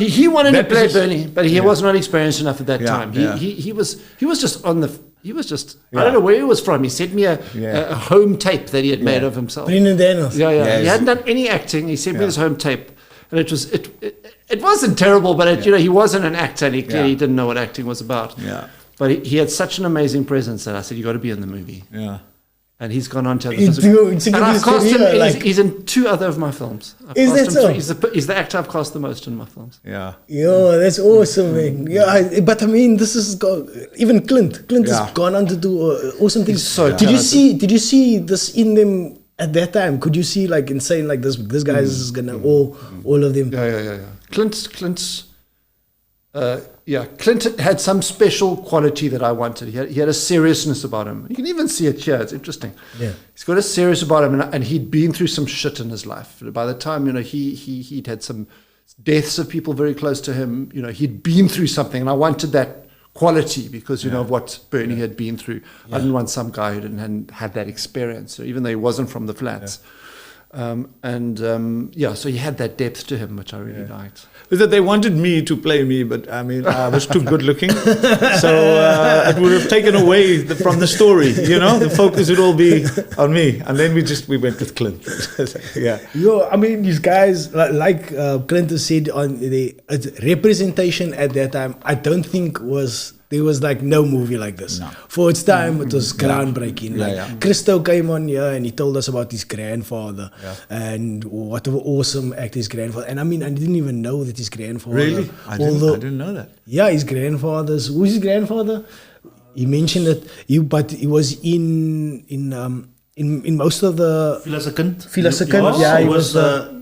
He wanted to play Bernie, but he was not experienced enough at that time. He was just on the. He was just. I don't know where he was from. He sent me a home tape that he had made of himself. Brendan Daniels. Yeah. He hadn't done any acting. He sent me this home tape, and it wasn't terrible, but he wasn't an actor, and he clearly didn't know what acting was about. Yeah. But he had such an amazing presence that I said, "You got to be in the movie." Yeah. And he's gone on to have and I've cast him. He's in 2 other of my films. Is that so? He's the actor I've cast the most in my films. Yeah. Yo, that's awesome, man. Yeah, but I mean, this is even Clint. Clint has gone on to do awesome things. He's so did you see this in them at that time? Could you see in saying like this guy is gonna all of them? Yeah. Clint had some special quality that I wanted. He had a seriousness about him. You can even see it here. It's interesting. Yeah. He's got a serious about him, and he'd been through some shit in his life. By the time he'd had some deaths of people very close to him. He'd been through something, and I wanted that quality because of what Bernie had been through. I didn't want some guy who hadn't had that experience, so even though he wasn't from the flats. So he had that depth to him, which I really liked. Is that they wanted me to play me, but I mean, I was too good looking. So it would have taken away from the story, the focus would all be on me. And then we went with Clint. Yeah. Yo, I mean, these guys, like Clint said, on the representation at that time, I don't think there was no movie like this. No. For its time, it was groundbreaking. Christo came on here and he told us about his grandfather and what an awesome actor his grandfather. And I mean, I didn't even know that his grandfather. Really? I didn't know that. Yeah, his grandfather's. Who's his grandfather? He mentioned that but he was in most of the Philosekund. Yeah, he was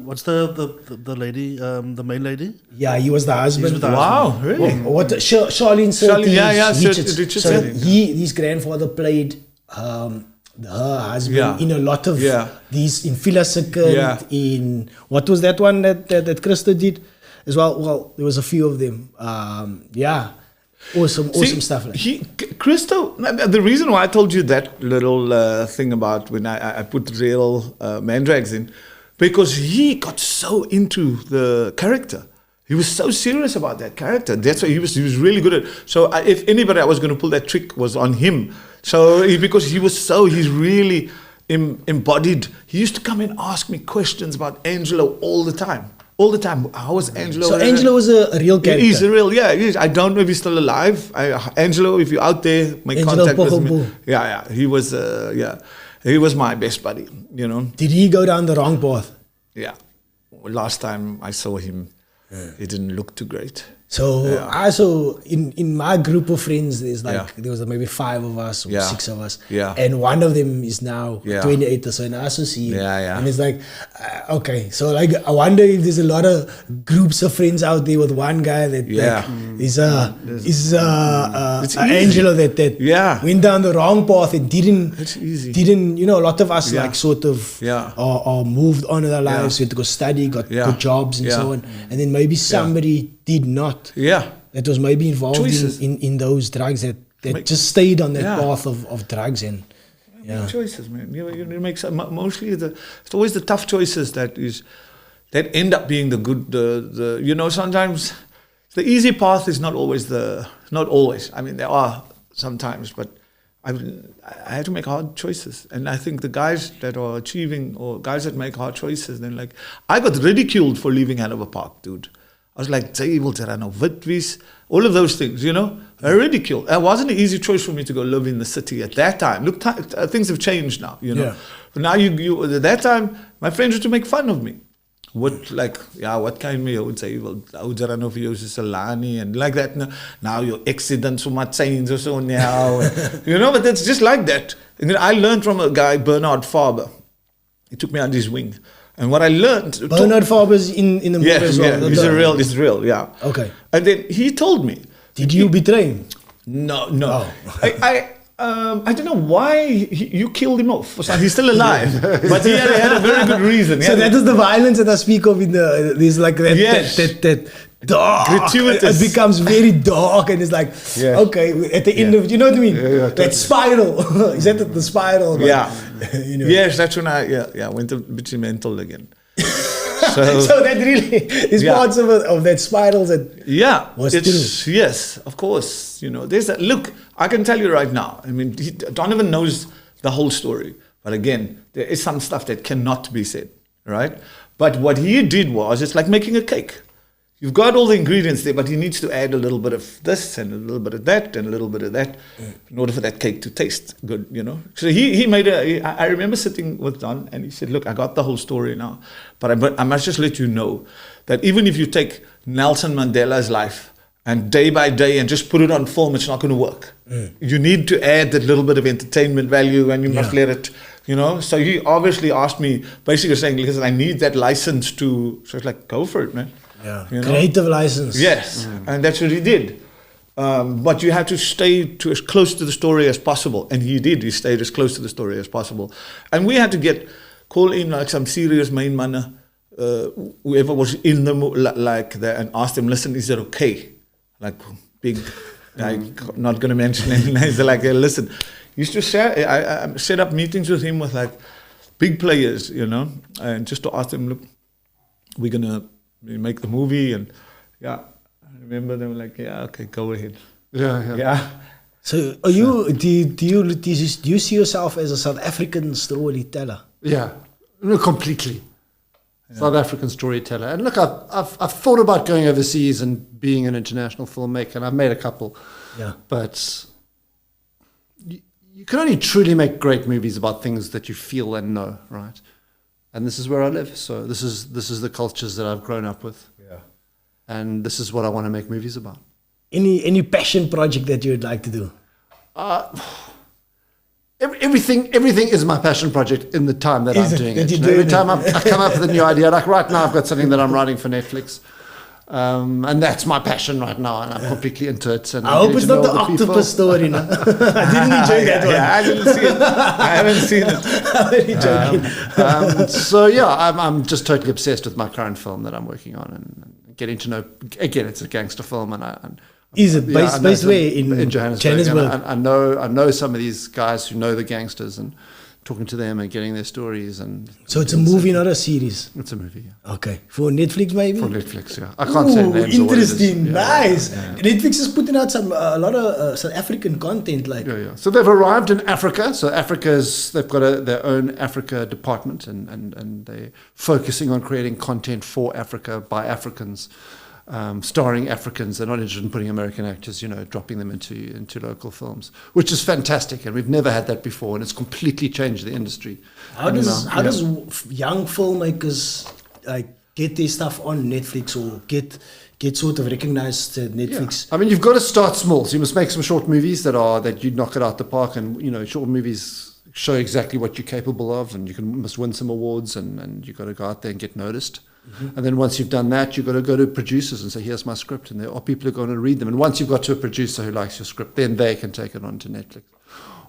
what's the lady, the main lady? Yeah, he was the husband. Wow, really? Charlene Richardson. So his grandfather played her husband in a lot of these, in Philosekund, in what was that one that Christo did as well? Well, there was a few of them. Awesome stuff. Christo, the reason why I told you that little thing about when I put real Mandrags in, because he got so into the character. He was so serious about that character. That's why he was really good at it. So if anybody I was going to pull that trick was on him. So because he's really embodied. He used to come and ask me questions about Angelo all the time. all the time. How was Angelo? So Angelo was a real character. He's a real, yeah. I don't know if he's still alive. Angelo, if you're out there, make Angelo contact with me. Pogobo. Yeah. He was, he was my best buddy. You know. Did he go down the wrong path? Yeah. Last time I saw him, he didn't look too great. So also in my group of friends, there's there was maybe 5 of us or 6 of us, and one of them is now 28 or so, and I also see him, and it's like, okay, so like I wonder if there's a lot of groups of friends out there with one guy that is Angelo that went down the wrong path and didn't a lot of us like sort of or moved on in their lives, went to go study, got good jobs and so on, and then maybe somebody did not. That was maybe involved in those drugs that just stayed on that path of drugs and choices, man. You make some, mostly it's always the tough choices that end up being the good. The sometimes the easy path is not always. I mean, there are sometimes, but I had to make hard choices, and I think the guys that are achieving or guys that make hard choices, then like I got ridiculed for leaving Hanover Park, dude. I was like, Witwies, all of those things, I ridiculed. It wasn't an easy choice for me to go live in the city at that time. Look, things have changed now, But now at that time, my friends used to make fun of me. What kind of, I would say, well, Salani and like that. Now your accidents so much change or so now. But it's just like that. And then I learned from a guy, Bernard Faber. He took me under his wing. And what I learned... Bernard Faber's in the movie as well. Yeah, he's real, yeah. Okay. And then he told me... Did you betray him? No. Oh. I don't know why you killed him off. He's still alive. But he had a very good reason. So that is the violence that I speak of in there's like that dark. Gratuitous. It becomes very dark and it's like, okay, at the end of, you know what I mean? That spiral. Is that the spiral? Yes, that's when I went a bit mental again. So that really is parts of that spiral that was true. Yes, of course. There's that. Look, I can tell you right now. I mean, Donovan knows the whole story. But again, there is some stuff that cannot be said, right? But what he did was, it's like making a cake. You've got all the ingredients there, but he needs to add a little bit of this and a little bit of that and a little bit of that in order for that cake to taste good, So he made I remember sitting with Don and he said, look, I got the whole story now, but I must just let you know that even if you take Nelson Mandela's life and day by day and just put it on film, it's not going to work. You need to add that little bit of entertainment value and you must let it, So he obviously asked me, basically saying, listen, I need that license to, so it's like, go for it, man. Yeah, creative license. Yes, and that's what he did. But you have to stay as close to the story as possible. And he did. He stayed as close to the story as possible. And we had to call in like some serious main man, whoever was in the like that, and ask them, listen, is it okay? Like big, I'm not going to mention any names. They're like, hey, listen. He used to I set up meetings with him with like big players, and just to ask them, look, we're going to make the movie, and I remember they were like, okay, go ahead. Yeah. So are you do you see yourself as a South African storyteller? Yeah, no, completely. South African storyteller. And look, I've thought about going overseas and being an international filmmaker, and I've made a couple. Yeah. But you can only truly make great movies about things that you feel and know, right? And this is where I live. So this is the cultures that I've grown up with. Yeah. And this is what I want to make movies about. Any passion project that you would like to do? Everything is my passion project in the time that I'm doing it. Every time I come up with a new idea, like right now I've got something that I'm writing for Netflix. And that's my passion right now, and I'm completely into it. And I hope it's not the octopus story. No? I didn't enjoy that one. I didn't see it. I haven't seen it. I'm really joking. So I'm just totally obsessed with my current film that I'm working on, and getting to know. Again, it's a gangster film, is it based where in Johannesburg? I know some of these guys who know the gangsters, and talking to them and getting their stories. And So it's a movie, not a series. It's a movie, yeah. Okay. For Netflix, maybe? For Netflix, yeah. I can't say names. Interesting. Yeah. Nice. Netflix is putting out a lot of South African content. Yeah. So they've arrived in Africa. So they've got their own Africa department, and they're focusing on creating content for Africa by Africans. Starring Africans. They're not interested in putting American actors, dropping them into local films, which is fantastic, and we've never had that before, and it's completely changed the industry. How does young filmmakers get their stuff on Netflix or get sort of recognized at Netflix? Yeah. I mean, you've got to start small. So you must make some short movies that you knock it out the park, and short movies show exactly what you're capable of, and must win some awards, and you've got to go out there and get noticed. Mm-hmm. And then once you've done that, you've got to go to producers and say, here's my script. And there are people who are going to read them. And once you've got to a producer who likes your script, then they can take it on to Netflix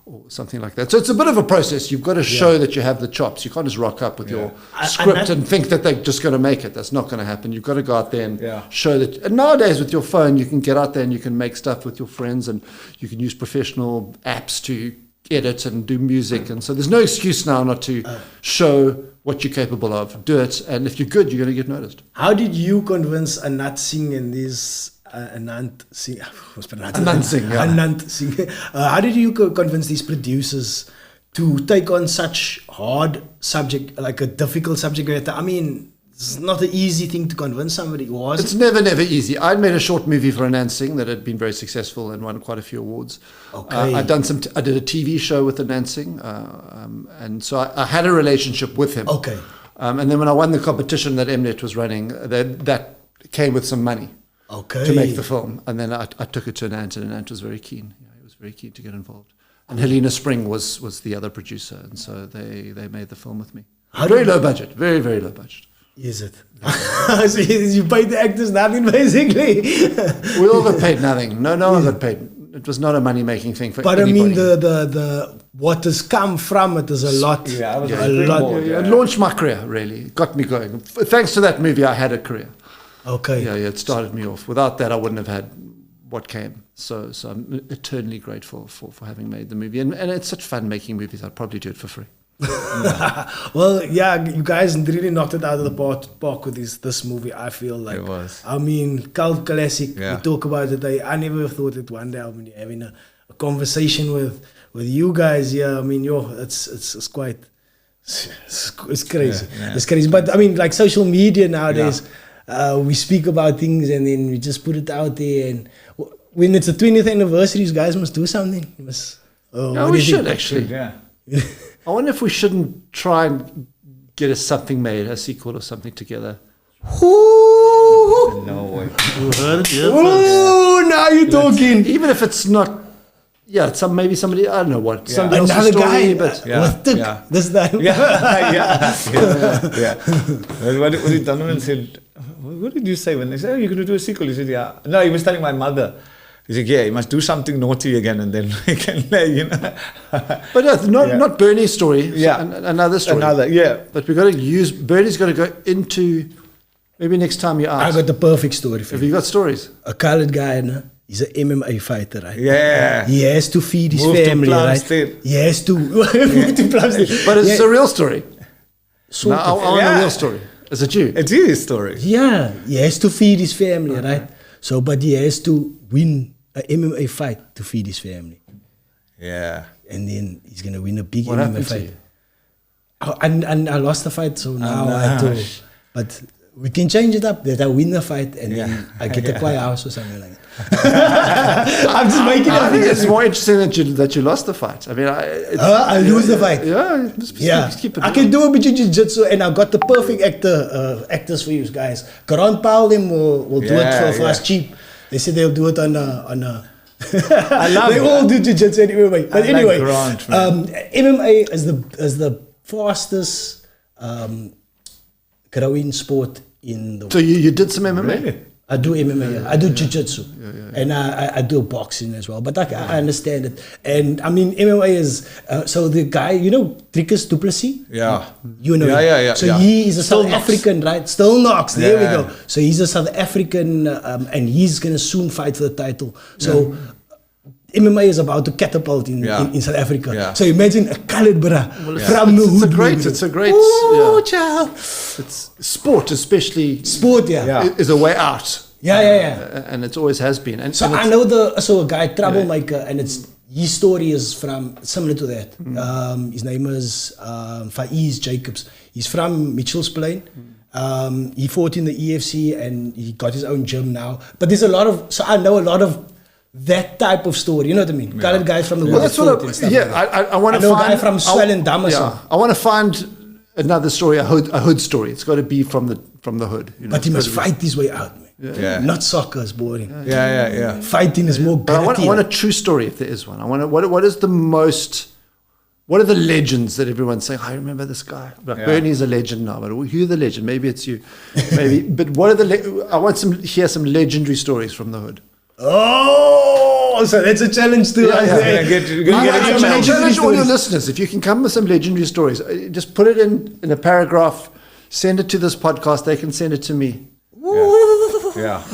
or something like that. So it's a bit of a process. You've got to show that you have the chops. You can't just rock up with your script and think that they're just going to make it. That's not going to happen. You've got to go out there and show that. And nowadays with your phone, you can get out there and you can make stuff with your friends, and you can use professional apps to edit and do music. And so there's no excuse now not to show what you're capable of. Do it, and if you're good, you're going to get noticed. How did you convince Anant Singh and these Anant Singh? How did you convince these producers to take on such hard subject, like a difficult subject matter? I mean, it's not an easy thing to convince somebody. It's never easy. I'd made a short movie for Anant Singh that had been very successful and won quite a few awards. Okay. I did a TV show with Anant Singh, and so I had a relationship with him. Okay. And then when I won the competition that Mnet was running, that came with some money. Okay. To make the film, and then I took it to Anant, and Anant was very keen. He was very keen to get involved. And Helena Spring was the other producer, and so they made the film with me. Very low budget, very low budget. Is it? So you paid the actors nothing, basically. We all got paid nothing. No one got paid. It was not a money-making thing for anybody. But I mean, the what has come from it is a lot. It launched my career, really. It got me going. Thanks to that movie, I had a career. Okay. Yeah, it started me off. Without that, I wouldn't have had what came. So I'm eternally grateful for having made the movie. And it's such fun making movies. I'd probably do it for free. Well, you guys really knocked it out of the park with this movie. I feel like it was. I mean, cult classic. We talk about it. I never thought that one day I'll be having a conversation with you guys. Yeah, I mean, it's quite it's crazy. It's crazy. But I mean, like social media nowadays, we speak about things and then we just put it out there. And when it's the 20th anniversary, you guys must do something. We should actually. Yeah. I wonder if we shouldn't try and get something made, a sequel or something together. No way. You heard it here first. Now you're talking. Even if it's not, maybe somebody, I don't know what, somebody another else's story, guy, but this time. What did Donovan said? What did you say when they said, you're going to do a sequel? He said, yeah. No, he was telling my mother. He said, you must do something naughty again, and then we can, But not Bernie's story. Yeah. Another story. But we've got to use, Bernie's got to go into, maybe next time you're out. I got the perfect story for you. Have you got stories? A colored guy, he's an MMA fighter, right? Yeah. He has to feed his Move family, right? State. He has to move to Plumstead. But it's a real story. I want a real story. As a Jew. It's his story. Yeah. He has to feed his family, right? So, but he has to win an MMA fight to feed his family. Yeah. And then he's going to win a big what MMA fight. And I lost the fight, so now I have to. But we can change it up, that I win the fight and then I get a quiet house or something like that. I'm just making it up. I think it's more interesting that you lost the fight. I mean, I lose the fight. Keep it I can do a bit of jiu-jitsu, and I've got the perfect actors for you guys. Karan Paul will do it for us cheap. They said they'll do it on a I love they it. all do jiu-jitsu anyway. But anyway, Grant, MMA is the fastest growing sport in the world. So you did some MMA? Really? I do MMA, I do jiu-jitsu, and I do boxing as well, but I understand it. And I mean, MMA is, so the guy, Dricus du Plessis? Yeah. You know him. So he is a South African, right? Still knocks, there we go. So he's a South African, and he's going to soon fight for the title. So MMA is about to catapult in South Africa. Yeah. So imagine a colored bra from the hood. It's a great. Ooh, child. It's sport, especially Sport, yeah. is a way out. Yeah. And it always has been. And So and I know a guy, Troublemaker, and his story is from similar to that. His name is Faiz Jacobs. He's from Mitchell's Plain. He fought in the EFC and he got his own gym now. But there's I know a lot of that type of story. You know what I mean? Colored guys from the Well, that's what I want to find. I know a guy from Swellendam or Yeah, something. I want to find another story, a hood story. It's got to be from the hood. You know, But he it's must gotta be- fight his way out, man. Yeah. Not soccer is boring. Yeah. Fighting is more But I gritty. want a true story if there is one. I want what is the most. What are the legends that everyone's saying? I remember this guy. Like Bernie's a legend now, but who's the legend? Maybe it's you. Maybe. But what are I want hear some legendary stories from the hood. Oh, so that's a challenge too. Yeah, yeah. I I challenge all your listeners. If you can come with some legendary stories, just put it in a paragraph, send it to this podcast. They can send it to me. Yeah.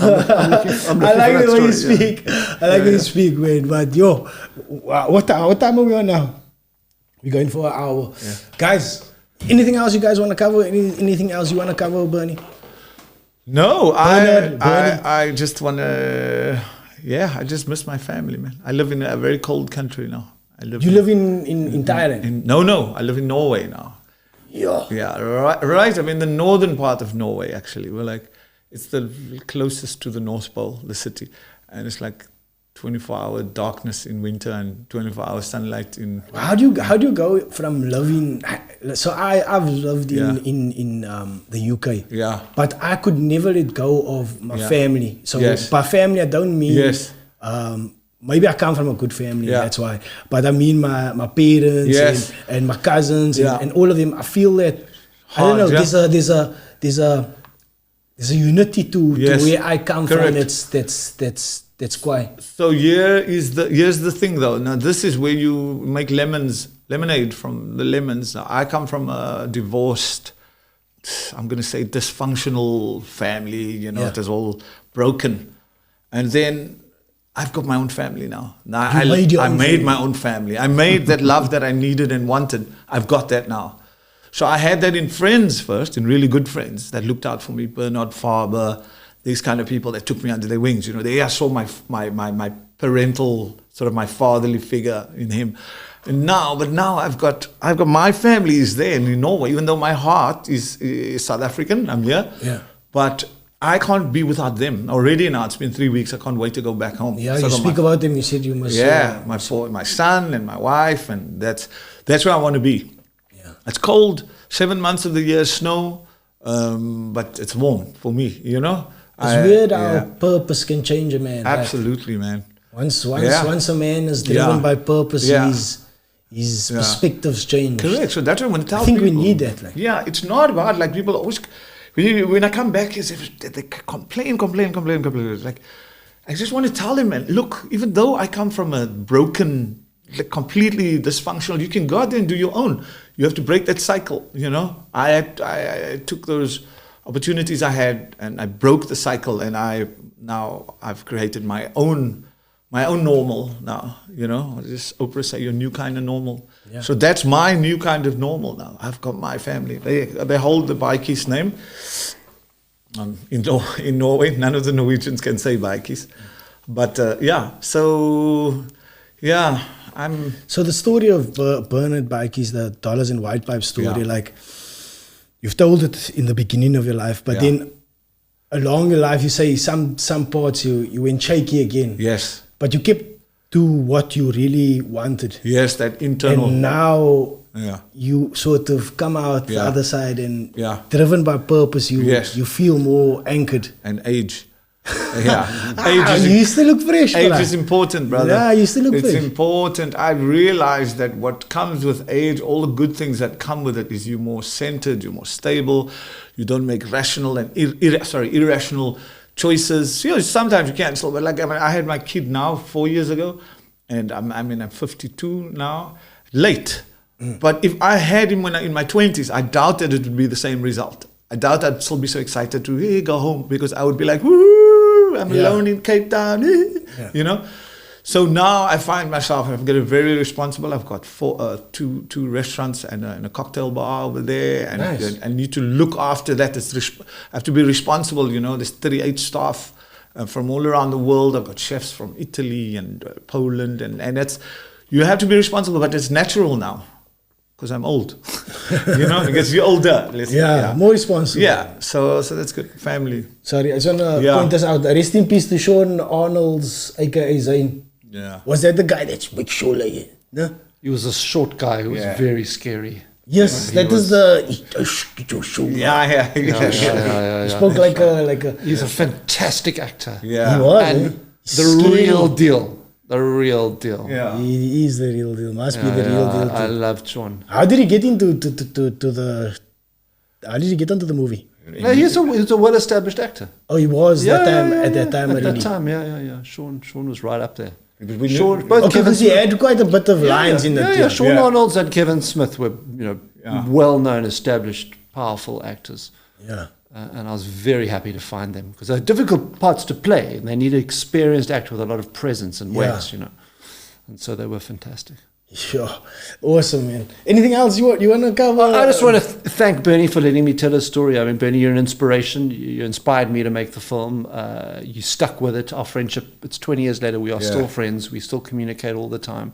I'm I like the way you story, speak. I like the way you speak, man. But yo, what time are we on now? We're going for an hour. Yeah. Guys, anything else you guys want to cover? Anything else you want to cover, Bernie? No, Bernard, I just want to. Yeah, I just miss my family, man. I live in a very cold country now. You live in Thailand? No, I live in Norway now. Yeah. Right. I'm in the northern part of Norway, actually. We're like, it's the closest to the North Pole, the city. And it's like 24-hour darkness in winter and 24-hour sunlight in... How do you go from living... So I've lived in the UK. Yeah. But I could never let go of my family. So by family, I don't mean... Yes. Maybe I come from a good family, that's why. But I mean my parents and my cousins and all of them. I feel that, I don't know, there's a unity to where I come from. That's quite. So here's the thing though. Now this is where you make lemonade from the lemons. Now I come from a divorced, I'm going to say dysfunctional family, you know, it is all broken. And then I've got my own family now. I made my own family. I made that love that I needed and wanted. I've got that now. So I had that in friends first, in really good friends that looked out for me. Bernard Faber, these kind of people that took me under their wings. You know, they saw my parental, sort of my fatherly figure in him. And now I've got my family is there in Norway, even though my heart is South African. I'm here. Yeah. But I can't be without them. Already now, it's been 3 weeks. I can't wait to go back home. Yeah, you speak about them. You said you must. Yeah, my son and my wife, and that's where I want to be. Yeah. It's cold, 7 months of the year, snow, but it's warm for me, you know. It's weird how purpose can change a man. Absolutely, man. Once a man is driven by purpose, his perspectives change. Correct. So that's what I want to tell I think people. we need that. Like. Yeah, it's not about like people always. When I come back, they complain. Like, I just want to tell them, man, look, even though I come from a broken, like completely dysfunctional, you can go out there and do your own. You have to break that cycle, you know. I took those opportunities I had and I broke the cycle, and I've created my own normal now, you know. Just Oprah say your new kind of normal. Yeah. So that's my new kind of normal now. I've got my family. They hold the Baatjies name. In Norway, none of the Norwegians can say Baatjies. But So the story of Bernard Baatjies, the Dollars and White Pipe story, like you've told it in the beginning of your life, but then along your life you say some parts you went shaky again. Yes. But you kept to what you really wanted. Yes, that internal. And now you sort of come out the other side and driven by purpose, you feel more anchored. And age. Yeah. You still look fresh. Age is important, brother. Yeah, you still look fresh. It's important. I realized that what comes with age, all the good things that come with it, is you're more centered, you're more stable, you don't make rational and irrational choices. You know, sometimes you can't. So, but like I had my kid now 4 years ago, and I'm 52 now. Late, but if I had him when in my 20s, I doubted it would be the same result. I doubt I'd still be so excited to go home, because I would be like, woo, I'm alone in Cape Town, you know. So now I find myself, I'm getting very responsible. I've got two restaurants and a cocktail bar over there. And Nice. I need to look after that. I have to be responsible, you know. There's 38 staff from all around the world. I've got chefs from Italy and Poland. And that's, you have to be responsible, but it's natural now. Because I'm old, you know, because you're older. More responsible. Yeah, so that's good. Family. Sorry, I just want to point this out. Rest in peace to Sean Arnold's, aka Zane. Yeah. Was that the guy that's big shoulder? No? He was a short guy who was very scary. Yes, that is the. Yeah. He spoke like a. He's a fantastic actor. Yeah. He was. And Scary. the real deal. The real deal. Yeah. He is the real deal. Must be the real deal. I Too. loved Sean. How did he get into to the? How did he get onto the movie? No, he's a well-established actor. Oh, he was at that time At already. that time, yeah. Sean was right up there. Sean, both Okay, because he had quite a bit of lines in it. Yeah, Sean Yeah. Arnold's and Kevin Smith were, well-known, established, powerful actors. Yeah. And I was very happy to find them because they're difficult parts to play, and they need an experienced actor with a lot of presence and weight, And so they were fantastic. Sure. Awesome, man. Anything else you want to cover? I just want to thank Bernie for letting me tell his story. I mean, Bernie, you're an inspiration. You inspired me to make the film. You stuck with it. Our friendship, it's 20 years later. We are still friends. We still communicate all the time.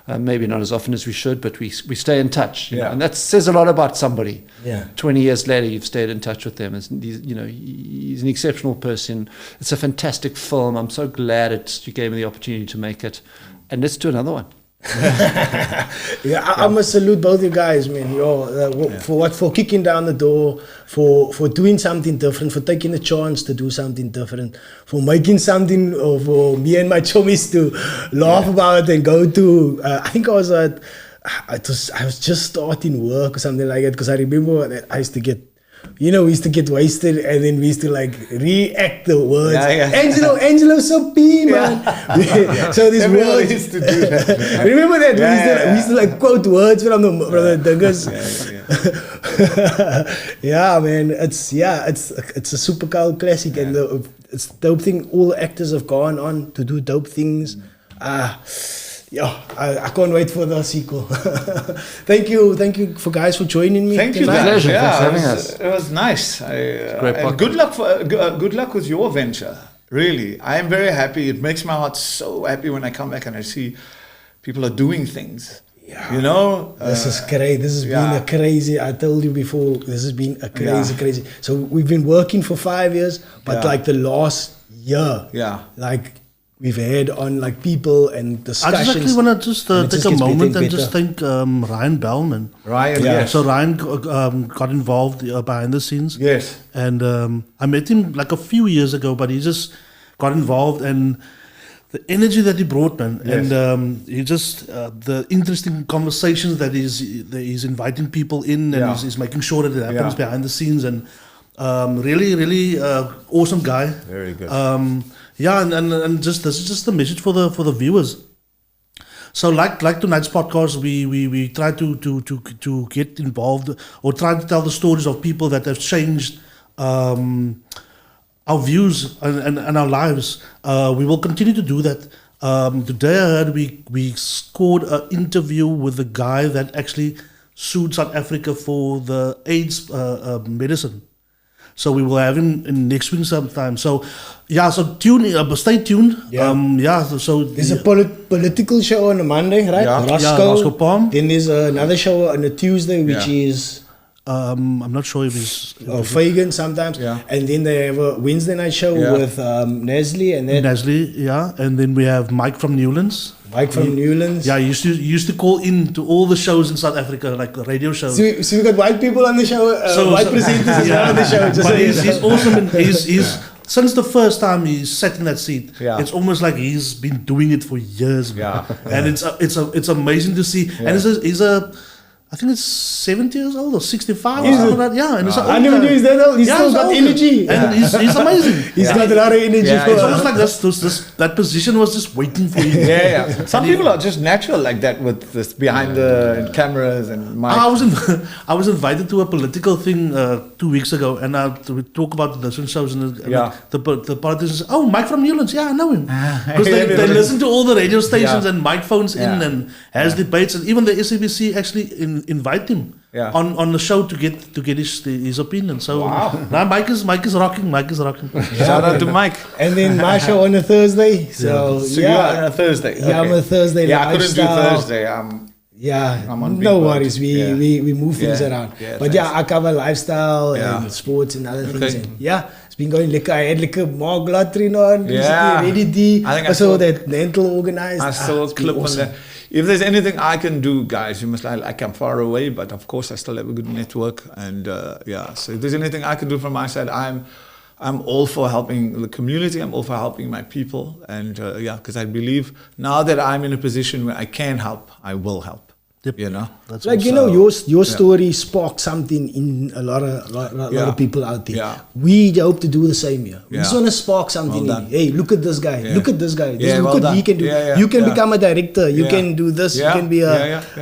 Maybe not as often as we should, but we stay in touch. You know? And that says a lot about somebody. Yeah. 20 years later, you've stayed in touch with them. He's an exceptional person. It's a fantastic film. I'm so glad you gave me the opportunity to make it. And let's do another one. I must salute both you guys, man. For kicking down the door, for doing something different, for taking the chance to do something different, for making something for me and my chummies to laugh about and go to. I think I was just starting work or something like that, because I remember that I used to get. We used to get wasted and then we used to react the words. Angelo Sopi, man. So these words. Used to do that. Remember that? We used to quote words from the dingers. Yeah, man. It's a super cool classic, and it's a dope thing. All the actors have gone on to do dope things. I can't wait for the sequel. Thank you for guys for joining me. Thank you, My man. pleasure. Yeah, Thanks for having us. It was nice. Great And good luck with your venture. Really, I am very happy. It makes my heart so happy when I come back and I see people are doing things. Yeah. This is great. This has been a crazy. I told you before. This has been a crazy. So we've been working for 5 years, but the last year, we've had on people and discussions. I just actually want to take a moment and just thank Ryan Bellman. Ryan, yes. So Ryan got involved behind the scenes. Yes. And I met him a few years ago, but he just got involved, and the energy that he brought, man, and he just the interesting conversations that he's inviting people in, and he's making sure that it happens behind the scenes, and really awesome guy. Very good. And just this is just the message for the viewers. So like tonight's podcast, we try to get involved or try to tell the stories of people that have changed our views and our lives. We will continue to do that. Today I heard we scored an interview with the guy that actually sued South Africa for the AIDS medicine. So we will have him in next week sometime. So stay tuned. So there's a political show on a Monday, right? Roscoe Palm. Then there's another show on a Tuesday, which is I'm not sure if it's Fagan sometimes. And then they have a Wednesday night show with Nestle and and then we have Mike from Newlands. Newlands. Yeah, he used to call in to all the shows in South Africa, like the radio shows. So we got white people on the show, white presenters as well on the show. But he's awesome. And he's since the first time he sat in that seat, it's almost like he's been doing it for years. And it's amazing to see. And I think it's 70 years old or 65 or something like that. Yeah, and it's I never knew he's that old. He's still got older. energy. And he's amazing. He's got a lot of energy. Yeah, for It's almost like that position was just waiting for him. Yeah. Some people are just natural like that with this behind the cameras and mics. I was invited to a political thing 2 weeks ago, and we talk about the different shows, and the politicians say, "Oh, Mike from Newlands, yeah, I know him," because they listen to all the radio stations, and Mike phones in and has debates, and even the SABC actually invite him on the show to get his opinion. So now Mike is rocking. Mike is rocking. Shout out to Mike. And then my show on a Thursday. So you're on a Thursday. Yeah, I'm a Thursday. Yeah, I couldn't do lifestyle. Thursday. I'm on no Big worries. Bird. We move things around. Yeah, but thanks. I cover lifestyle and sports and other things. Okay. And it's been going lekker. I had lekker Mark Latrin on recently, Ready D. I think I saw saw that mental organized. I saw a clip on that. If there's anything I can do, guys, you must like I'm far away, but of course I still have a good network. And so if there's anything I can do from my side, I'm all for helping the community. I'm all for helping my people. And because I believe now that I'm in a position where I can help, I will help. Yep. You know, That's like your story sparked something in a lot of people out there. Yeah. We hope to do the same here. We just Yeah. want to spark something. Well in. done. Hey, look at this guy. Yeah. Look at this guy. Yeah, Look well what done. he can do. Yeah, you can yeah. become a director. You Yeah. can do this. Yeah. You can be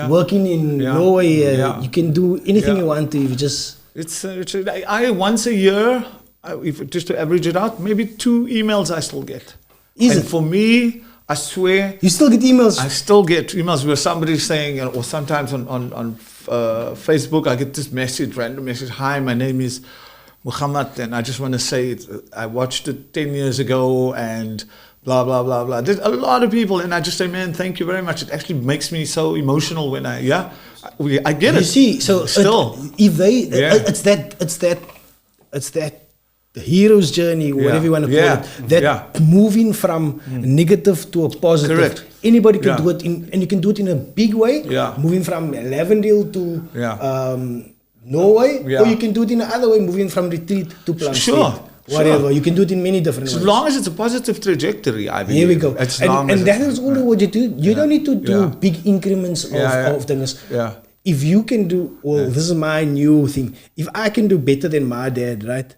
working in Norway. You can do anything you want to. You just. I once a year, if just to average it out, maybe 2 emails I still get. Is and it? for me, I swear, You still get emails. I still get emails where somebody's saying, or sometimes on Facebook, I get this message, random message. Hi, my name is Muhammad, and I just want to say I watched it 10 years ago, and blah blah blah blah. There's a lot of people, and I just say, man, thank you very much. It actually makes me so emotional when I get it. You see, so still, if they, it's that the hero's journey, whatever you want to call it, that moving from negative to a positive. Correct. Anybody can do it, and you can do it in a big way. Yeah. Moving from Lavendale to Norway, or you can do it in the other way, moving from Retreat to Plumstead. Sure. Whatever, you can do it in many different ways. As long as it's a positive trajectory, I believe. Here we go. And that is all what you do. You don't need to do big increments of things. Yeah. If you can do, this is my new thing. If I can do better than my dad, right?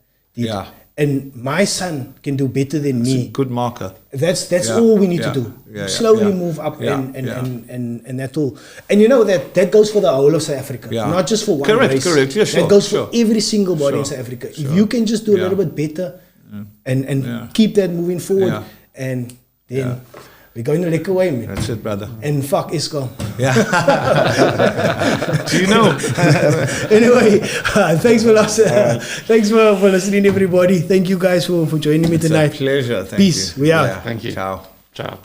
And my son can do better than me. It's a good marker. That's all we need to do. Slowly move up and that all. And you know that goes for the whole of South Africa, not just for one race. Correct. Yeah, sure, that goes for every single body in South Africa. If you can just do a little bit better and keep that moving forward, and then we're going to lick away, man. That's it, brother. And fuck Eskom. Yeah. Do you know? Anyway, thanks for thanks for listening, everybody. Thank you guys for joining me tonight. It's a pleasure. Thank Peace. you. We out. Thank you. Ciao. Ciao.